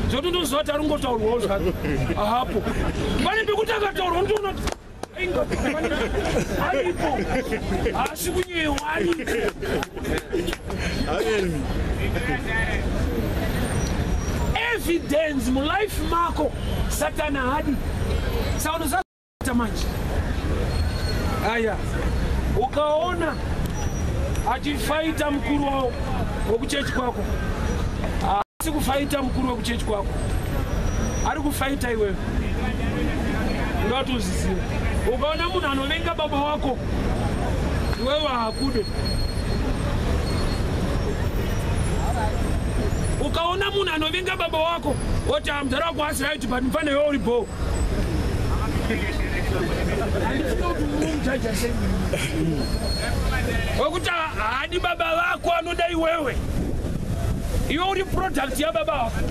zvotondozoti aringotaurwawo zvake ahapo. Pane pekuti akataurwa ndonoti aripo, asi kunyewa aripo. Amen. Evidence mulife mako Satana hadi sauno sasa manje. Aya ukaona achifaita mkuru wao wokuchechi kwako, asi kufaita mkuru wokuchechi kwako, ari kufaita iwewe, ndoto uziziwe. Ukaona munhu anovenga baba wako iwewe hakude. Ukaona munhu anovenga baba wako oti mzara wako asi right but mfane wewe uripo. Okuta hadi baba wako anoda iwewe. Iwe uri product ya baba wako.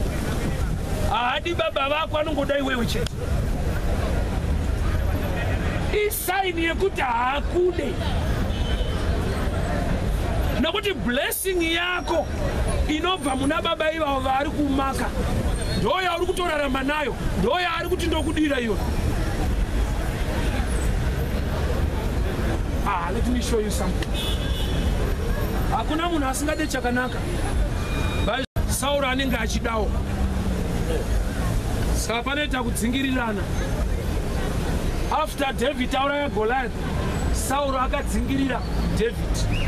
Hadi baba wako anongoda iwewe chete. Sign yekuti hakude. Nokuti blessing yako inobva muna baba ivavo vari kumaka, ndo yauri kutorarama nayo, ndo yaari kuti ndokudira iyo. Let me show you something. Hakuna munhu asingade chakanaka. Sauro anenge achidawo. Saka panoita kudzingirirana. After David auraya Goliath, Sauro akadzingirira David.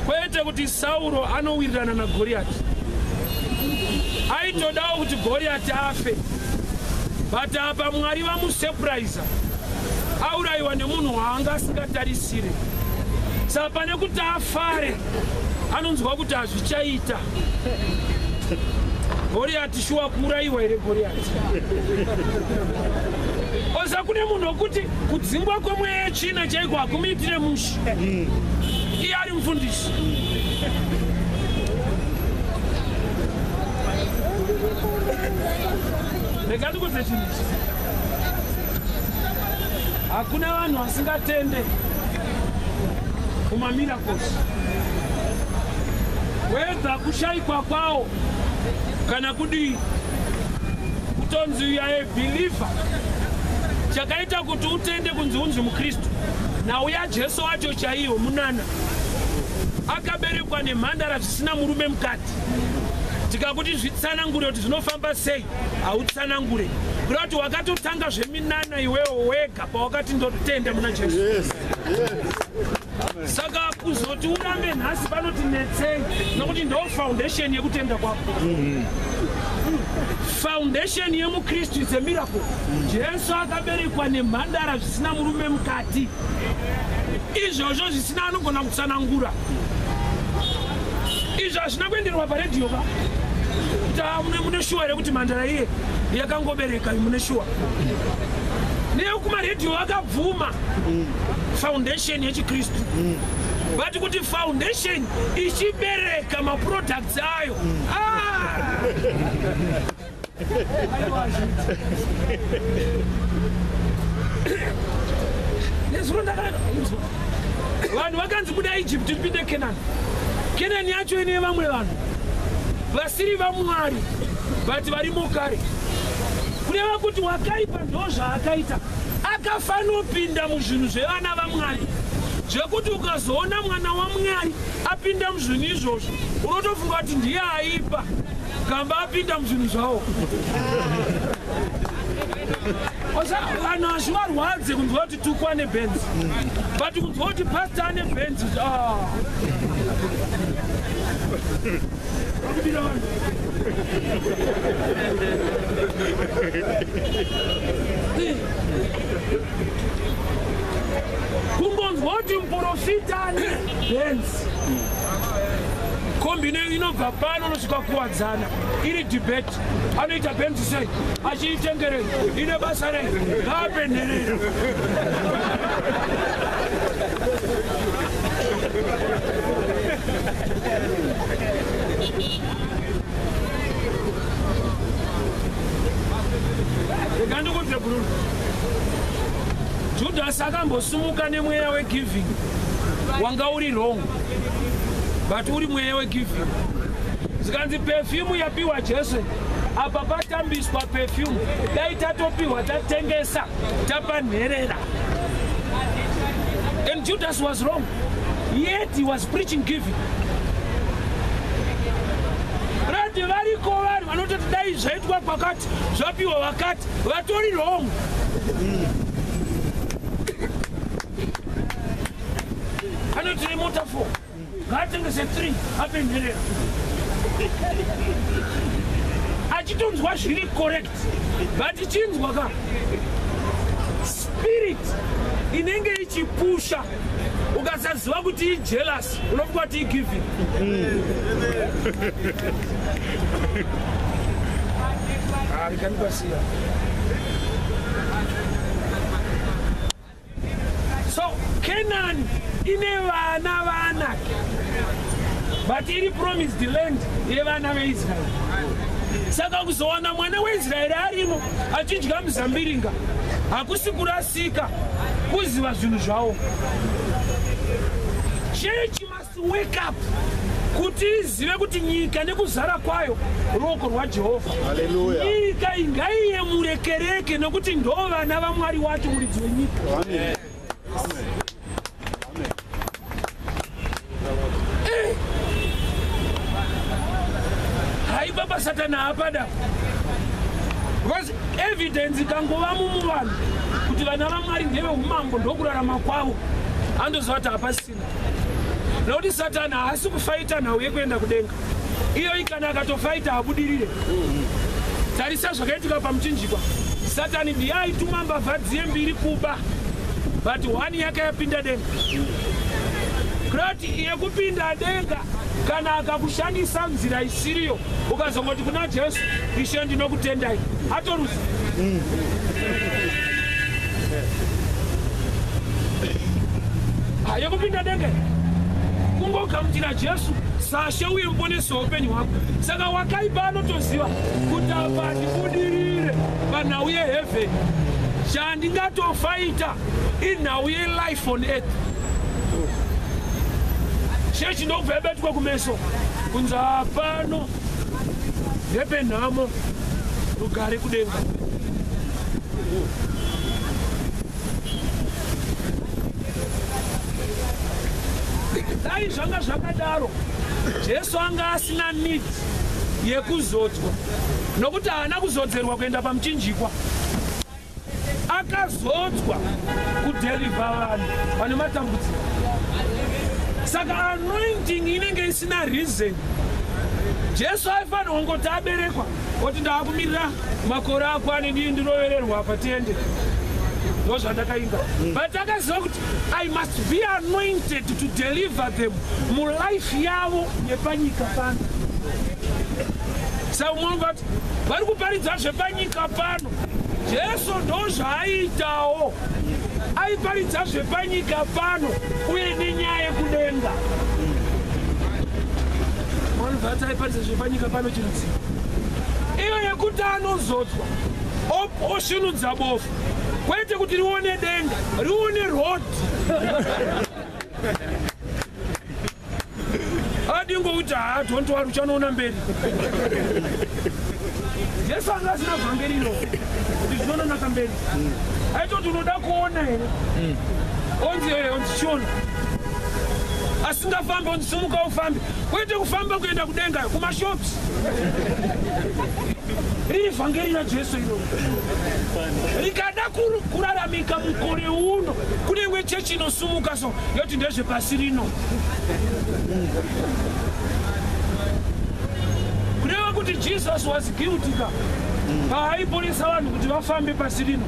Kwete kuti Sauro anowirirana na Goliath. Aitodawo kuti Goliath afe. But apa Mwari vamusurprise. Aurayiwa nemunhu waanga asingatarisire. Saka pane kuti afare, anonzwa kuti hazvichaita. Goliath shuwa kuurayiwa here Goliath. Oza kune munhu wokuti kudzingwa kwemweya yechina chaiko hakumuitire mushi. Iye ari mufundisi. Ndikandikuudze chinhu ichi. Hakuna vanhu vasingatende kumamiracles. Wedza kushayikwa kwawo kana kudii, kutonzi uyu believer. Chakaita kuti utende kunzi unzi muKristu nauya Jesu wacho chaiwo munana akaberekwa nemhandara zvisina murume mukati. Tikakuti zvitsanangure kuti zvinofamba sei, hautsanangure Kurati wakatotanga zveminana iwewo wega pawakati ndotenda muna Jesu. Saka kuzoti urambe nhasi panoti netsei nokuti ndo foundation yekutenda kwako. Foundation yemuKristu is a miracle. Jesu akaberekwa nemhandara zvisina murume mukati. Izvozvo zvisina anogona kutsanangura. Izvo hazvina kuenderwa paredhiyo ba. Mune shuwa here kuti mhandara iye yakangobereka mune shuwa. Nekumaredhiyo akabvuma foundation yechiKristu. But kuti foundation ichibereka maproducts ayo. Vanhu vakanzi kuda Egypt ipinde Canaan. Canaan yacho ine vamwe vanhu vasiri vaMwari but vari mukare. Kureva kuti wakaipa ndo zvaakaita. Akafanopinda muzvinhu zvevana vaMwari. Zvekuti ukazoona mwana waMwari apinda muzvinhu izvozvo unotofunga kuti ndiye aipa kamba apinda muzvinhu zvawo. Vanhu hazvivarwadze kunzwa kuti Tuku ane Benz, but kunzwa kuti pastor ane Benz kungonzwa kuti muprofita ane Benz. Kombi inobva pano unosvika kuwadzana iri debate. Anoita Benz sei, achiitengerei, ine basa rei, ngaapenherera. Ndikandikuudze Bruno, Judas akambosumuka nemweya wegiving wanga uri wrong, but uri mweya wegiving. Zikanzi perfume yapiwa Jesu, apa patambiswa perfume, dai tatopiwa tatengesa, tapanherera. And Judas was wrong, yet he was preaching giving. Rati variko vanhu vanototi dai zvaitwa kwakati zvapiwa vakati vatori wrong. Anoti mota 4 ngatengese 3 apenherera. Achitonzwa zviri correct, but chinzwa ka spirit inenge ichipusha. Ukasaziva kuti jealous unofunga kuti giving. So Canaan ine vana vana, but iri promised the land yevana veIsrael. Saka kuzowana mwana weIsraeri arimo achidya muzambiringa hakusi kurasika kuziva zvinhu zvawo. Church must wake up kuti izive kuti nyika nekuzara kwayo ruoko rwaJehovha. Nyika ingaiye kereke nokuti ndo vana vaMwari wacho muridzi wenyika. Amen. Haibaba Satana hapada. Because evidence kangova mumuvanhu kuti vana vaMwari ndeve umambo ndokurarama kwavo andozvati hapasina. Nokuti Satana haasi kufaita nhau yekuenda kudenga. Iyo ikana akatofaita habudirire. Tarisa zvakaitika pamuchinjikwa. Satani ndiye aituma mbavha dziye kuba, but one yake yapinda denga. Kurati yekupinda denga kana akakushandisa nzira isiriyo ukazongoti kuna Jesu Ishe ndinokutendai hatoruzi. Yekupinda denga kungokamutira Jesu sashe uye mponesi weupenyu hwako. Saka wakaipa anotoziva kuti apa ndibudirire panhau yeheaven. Chandingatofaita inhau yelife on earth. Chechi ndokubva yabatwa kumeso kunzi apano ndepenhamo rugare kudenga. Dai zvanga zvakadaro Jesu anga asina need yekuzodzwa, nokuti haana kuzodzerwa kuenda pamuchinjikwa. akazodzwa kudeliva vanhu vane matambudziko. Saka anointing inenge isina reason. Jesu aifanirwa kungoti aberekwa oti ndaakumirira makore akwane ndinovererwa patende. Ndozvandakainga. But akaziva kuti I must be anointed to deliver them mulife yavo yepanyika pano. Saka munoti vari kuparidza zvepanyika pano. Jesu ndozvaaitawo. Aiparidza zvepanyika pano uye nenyaya yekudenga. Vanhu aiparidza zvepanyika pano chinzi iyo yekuti anozodzwa osvinudza bofu kwete kuti rione denga rione road. Adingokuti hatontowa ruchanoona mberi. Jesu anga asina vhangeriro kuti zvinononaka mberi. Aitoti unoda kuona here onzi chiona asingafambe onzi sumuka ufambe kwete kufamba kuenda kudenga kumashops. Riri vhangeri raJesu iro rikada kuraramika mukore uno kunenge chechi inosumuka so yoti ndezvepasi rino. Kureva kuti Jesus was guilty ka paaiponesa vanhu kuti vafambe pasi rino.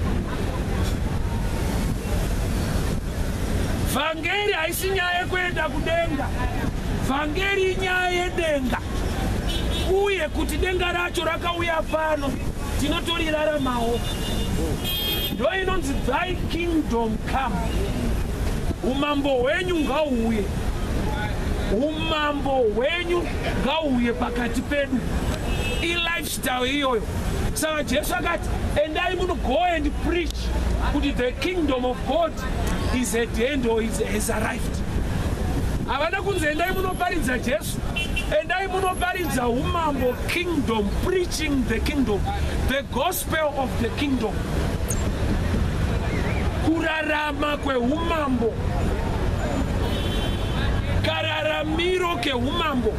Vhangeri haisi nyaya yekuenda kudenga. Vhangeri inyaya yedenga. Uye kuti denga racho rakauya pano tinotoriraramawo. Ndo inonzi thy kingdom come. Umambo hwenyu ngauye. Umambo hwenyu ngauye pakati pedu. I-lifestyle iyoyo. Saka Jesu akati endai muno go and preach kuti the kingdom of God is at hand or has arrived. Havana kunzi endai munoparidza Jesu. Endai munoparidza umambo, kingdom, preaching the kingdom, the gospel of the kingdom. Kurarama kweumambo. Kararamiro keumambo.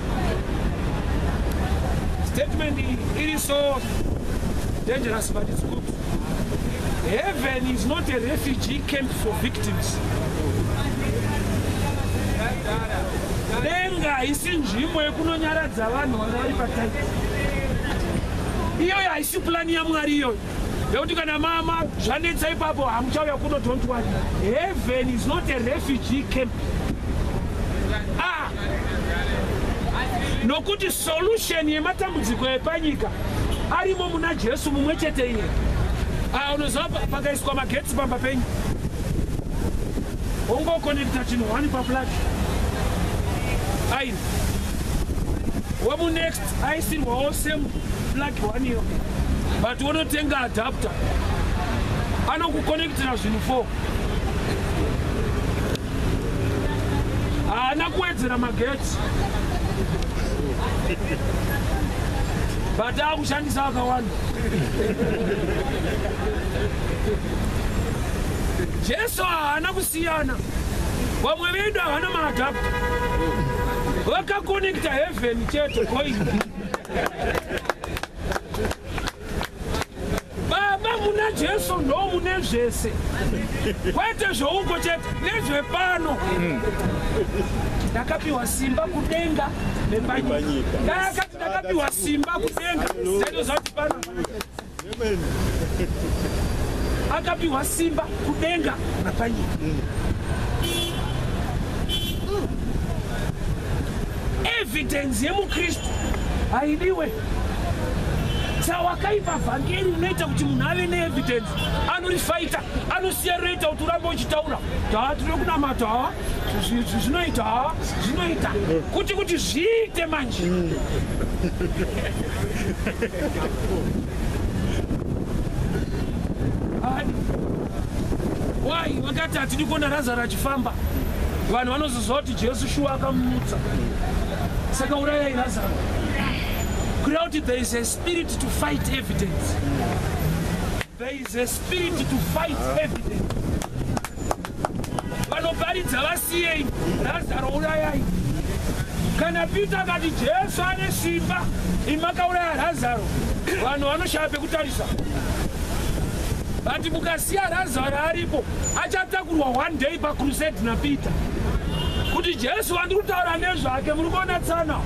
Statement it is so dangerous, but it's good. Heaven is not a refugee camp for victims. Denga isi nzvimbo yekunonyaradza vanhu vanga vari pataipa. Iyoyo haisi plani yaMwari iyoyo. Yekuti kana mama zvanetsa ipapo hamuchauya kuno, don't worry. Heaven is not a refugee camp. Nokuti solution yematambudziko epanyika arimo muna Jesu mumwe chete iye. Unoziva pakaiswa magetsi pamba penyu. Ungokonekta chinhu one paplug. Aini. Wamu next aisirwawo same plug one iyo. But unotenga adapter. Anokukonektira zvinhu 4. Haana kuwedzera magetsi. But akushandisa akawanda. Jesu haana kusiyana. Vamwe vedu havana maadapta. Vakakonekta heaven chete koini. Baba muna Jesu ndo mune zvese. Kwete zvouko chete nezvepano. Ndakapiwa simba kudenga nepanyika. Ndakapiwa simba kudenga zedu zati pano. Amen. Akapiwa simba kudenga napanyika. Evidence yemuKristu haidiwe. Sawakaipa vhangeri unoita kuti munhu ave neevidence. Anorifaita, anosiyareta kuti urambe uchitaura. Tiri kunamata, zvinoita. Kuti zviite manje. Why? Vakati hatidi kuona Lazaro achifamba. Vanhu vanoziziva kuti Jesu shuwa akamumutsa. Saka urayai Lazaro. There is a spirit to fight evidence. There is a spirit to fight evidence. Vanoparidza vasiyei Lazaro urayai. Kana Peter akati Jesu ane simba imakauraya Lazaro, vanhu vanoshaya pekutarisa. Ati mukasiya Lazaro aripo achatakurwa one day pakrusade naPeter. Kuti Jesu andiri kutaura nezvake muri kuona tsana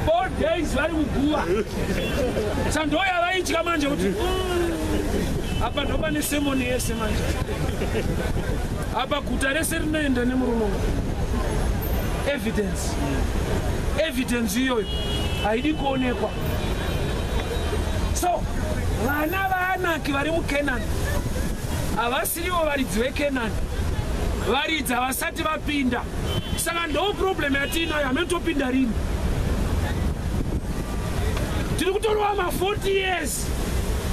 4 days vari muguva. Saka ndo yavaitya manje kuti apa ndo pane semoni yese manje. Apa guta rese rinoenda nemurunongo. Evidence iyoyo haidi kuonekwa. So vana vaAnaki vari muKenani havasirivo varidzi veKenani, varidzi havasati vapinda. Saka ndo problem yatinayo. Hamentopinda rini? Tiri kutorwa 40 years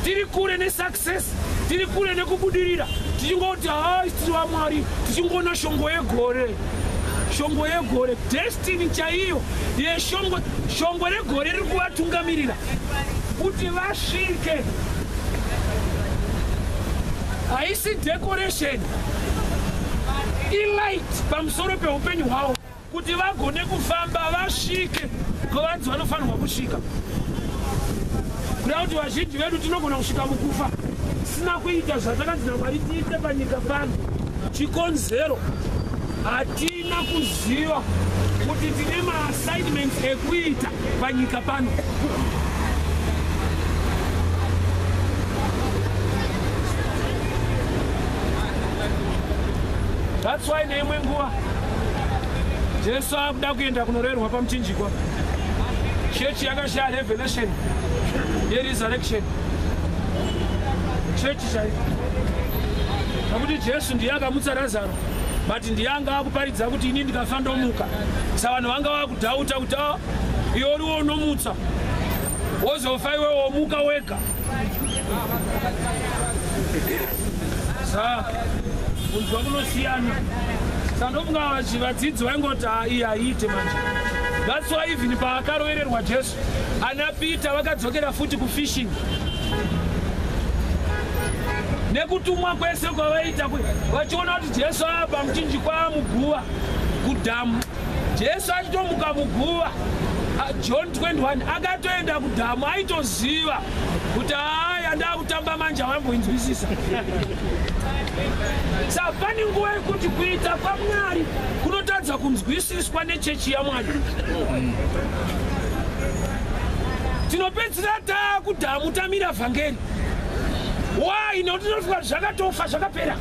tiri kure nesuccess, tiri kure nekubudirira, tichingoti tiri vaMwari, tichingona shongo yegore. Shongo yegore, destiny chaiyo shongo regore riri kuvatungamirira kuti vasvike. Haisi decoration, ilight pamusoro peupenyu hwavo kuti vagone kufamba vasvike kwavanzi vanofanirwa kusvika. Kuda kuti vazhinji vedu tinogona kusvika mukufa sina kuita zvatakanzi naMwari tiite panyika pano. Chikonzero hatina kuziva kuti tine maassignments ekuita panyika pano. That's why neimwe nguva Jesu akuda kuenda kunorerwa pamuchinjikwa. Chechi yakashaya revelation yeresurrection. Chechi chaiyo. Nokuti Jesu ndiye akamutsa Lazaro, but ndiye anga akuparidza kuti ini ndikafa ndomuka. Saka vanhu vanga vakudhauta kuti iwe uriwo unomutsa, wozofa iwe womuka wega. Saka kunzwa kunosiyana. Saka ndofunga vadzidzi vaingoti iye haiite manje. That's why even paakarovererwa Jesu anaPeter vakadzokera futi kufishing. Nekutumwa kwese kwavaita vachiona kuti Jesu apa muchinjikwa muguva kudhamu. Jesu achitomuka muguva John 21 akatoenda kudhamu aitoziva kuti handava kutamba manje havamboinzwisisa. Saka pane nguva yekuti kuita kwaMwari kunotadza kunzwisiswa nechechi yaMwari. Tinopedzisira taakudhamu tamira vhangeri. Why? Nokuti tinofunga zvakatofa zvakapera.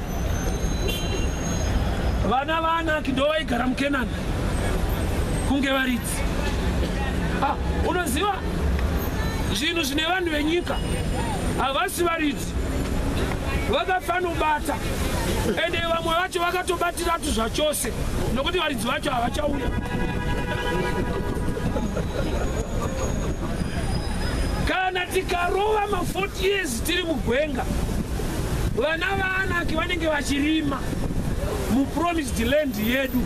Vana vaAnaki ndo vaigara muKenani kunge varidzi. Unoziva zvinhu zvine vanhu venyika havasi varidzi, vakafanobata, ende vamwe vacho vakatobatiratu zvachose nokuti varidzi vacho havachauya. Kana tikarova 40 years tiri mugwenga, vana vaAnaki vanenge vachirima mupromised land yedu.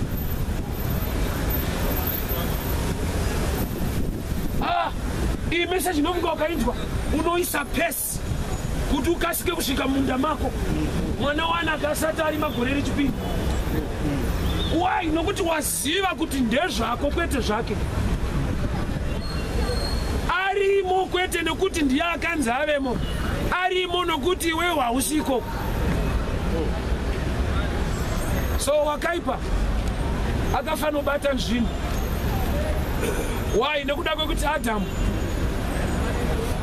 Iyi message inomuka wakainzwa unoisa pesi kuti ukasike kusvika munda mako. Mwana waAnaki asati ari magore rechipiri. Why? Nokuti waziva kuti ndezvako kwete zvake. Arimo kwete nekuti ndiye akanzi avemo, arimo nokuti iwe hausiko. So wakaipa akafanobata zvinhu. Why? Nekuda kwekuti Adamu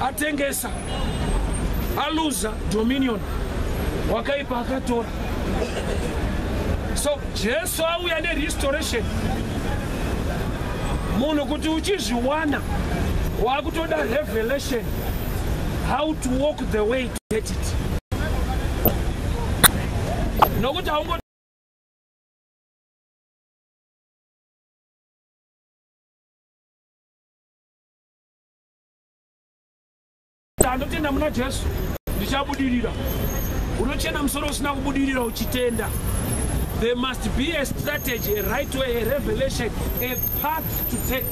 atengesa, aluza dominion, wakaipa akatora. So Jesu auya nerestoration. Munhu kuti uchizviwana wakutoda revelation how to walk the way to get it. Nokuti haungo andotenda muna Jesu ndichabudirira. Unochena musoro usina kubudirira uchitenda. There must be a strategy, a right way, a revelation, a path to take.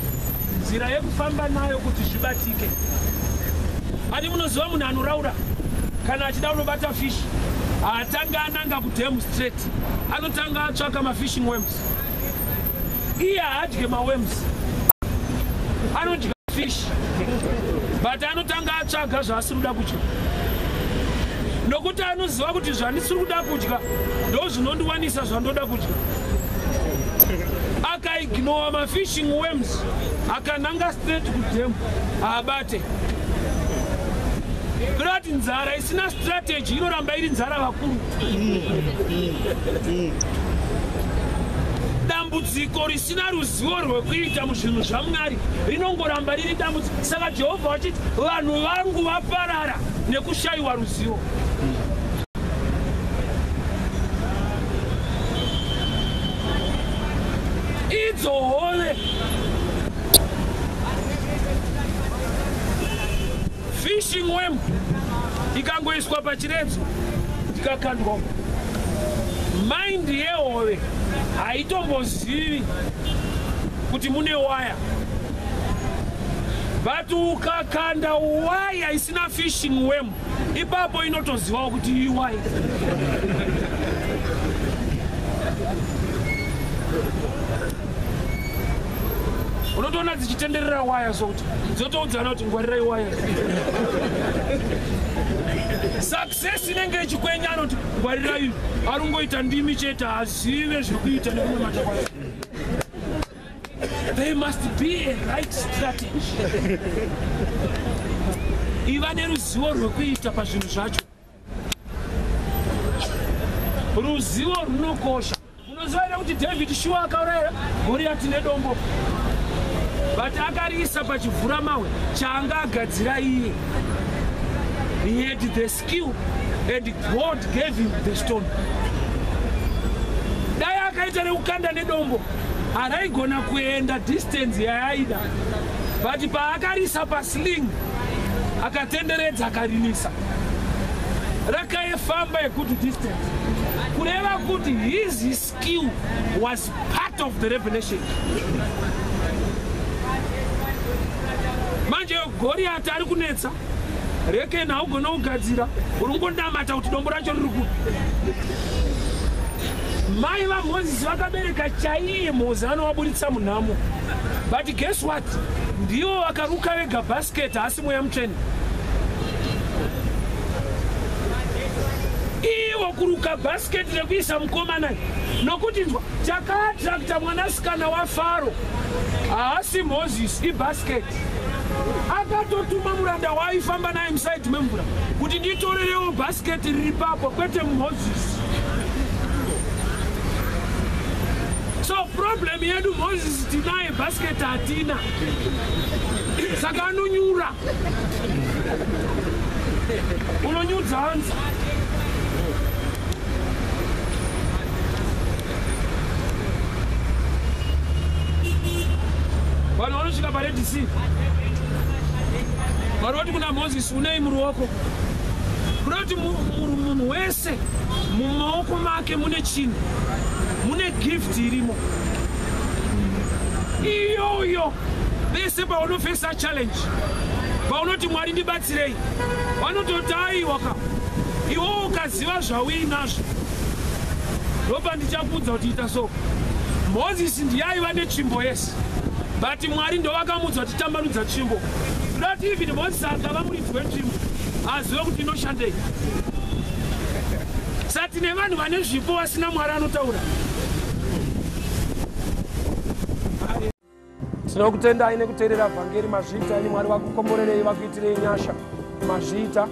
Nzira yekufamba nayo kuti zvibatike. Ani munoziva munhu anoraura kana achida kunobata fish haatanga ananga kudemonstrate, anotanga atsvaka mafishing worms. Iye haadye maworms, anodya fish, but anotanga atsvaga zvaasiri kuda kudya. nokuti anoziva kuti zvandisiri kuda kudya ndo zvinondiwanisa zvandoda kudya. Akaignore mafishing worms akananga straight kudhemu haabate. Kurati nzara isina strategy inoramba iri nzara vakuru. Dambudziko risina ruzivo rwekuita muzvinhu zvaMwari rinongoramba riri dambudziko. Saka Jehovha vachiti vanhu vangu vaparara nekushayiwa ruzivo. Idzo hove fishing worm ikangoiswa pachiredzo ikakandwa, mind yehove haitombozivi kuti mune waya, but ukakanda waya isina fishing worm ipapo inotoziva kuti iwaya. Unotoona dzichitenderera waya zokuti dzotoudzana kuti ngwarirai waya. Success inenge ichikwenya anoti ngwarirai, arungoita ndimi chete hazive zvekuita nekumwe matakwaya. There must be a right strategy. Iva neruzivo rwekuita pazvinhu zvacho. Ruzivo runokosha. Unoziva here kuti David shuwa akauraya Goriati nedombo, but akariisa pachivhura mawe chaanga agadzira iye. He had the skill and God gave him the stone. Dai akaita nekukanda nedombo haraigona kuenda distance yaaida, but paakariisa pasling akatenderedza akarinisa rakaifamba a good distance, kureva kuti his skill was part of the revelation. Manje Goriati ari kunetsa, Rekeni haugona kugadzira, urungonamata kuti dombo racho riri kupi. Mai vaMozisi vakabereka chaiye Mozisi anovaburitsa munhamo, but guess what? Ndivo vakaruka vega basket hasi mweya mutsvene. Ivo kuruka basket rekuisa mukomana nokuti nzwa chakaatrakta mwanasikana waFaro haasi Mozisi ibasket. Akatotuma muranda waifamba naye musaidi memvura kuti nditorerewo basket riri papo, kwete Mozisi. So problem yedu Mozisi tinaye, basket hatina, saka anonyura. Unonyudza hanza. Vanhu vanosvika paRed Sea varoti kuna Mozisi, unei muruoko? Kuroti munhu wese mumaoko make mune chinhu, mune gift irimo. Iyoyo vese paunofesa challenge, paunoti Mwari ndibatsirei, vanototi aiwaka iwo ukaziva zvauinazvo ndopa ndichakudza kuti ita so. Mozisi ndiye aiva netsvimbo yese, but Mwari ndo vakamudza kuti tambanudza tsvimbo. Not even Mozisi akava muridzi wetsvimbo azive kuti inoshandei. Sati nevanhu vane zvipo vasina Mwari anotaura. Tinokutendai nekuteerera vhangeri. Mazviita ini Mwari vakukomborerei, vakuitirei nyasha. Mazviita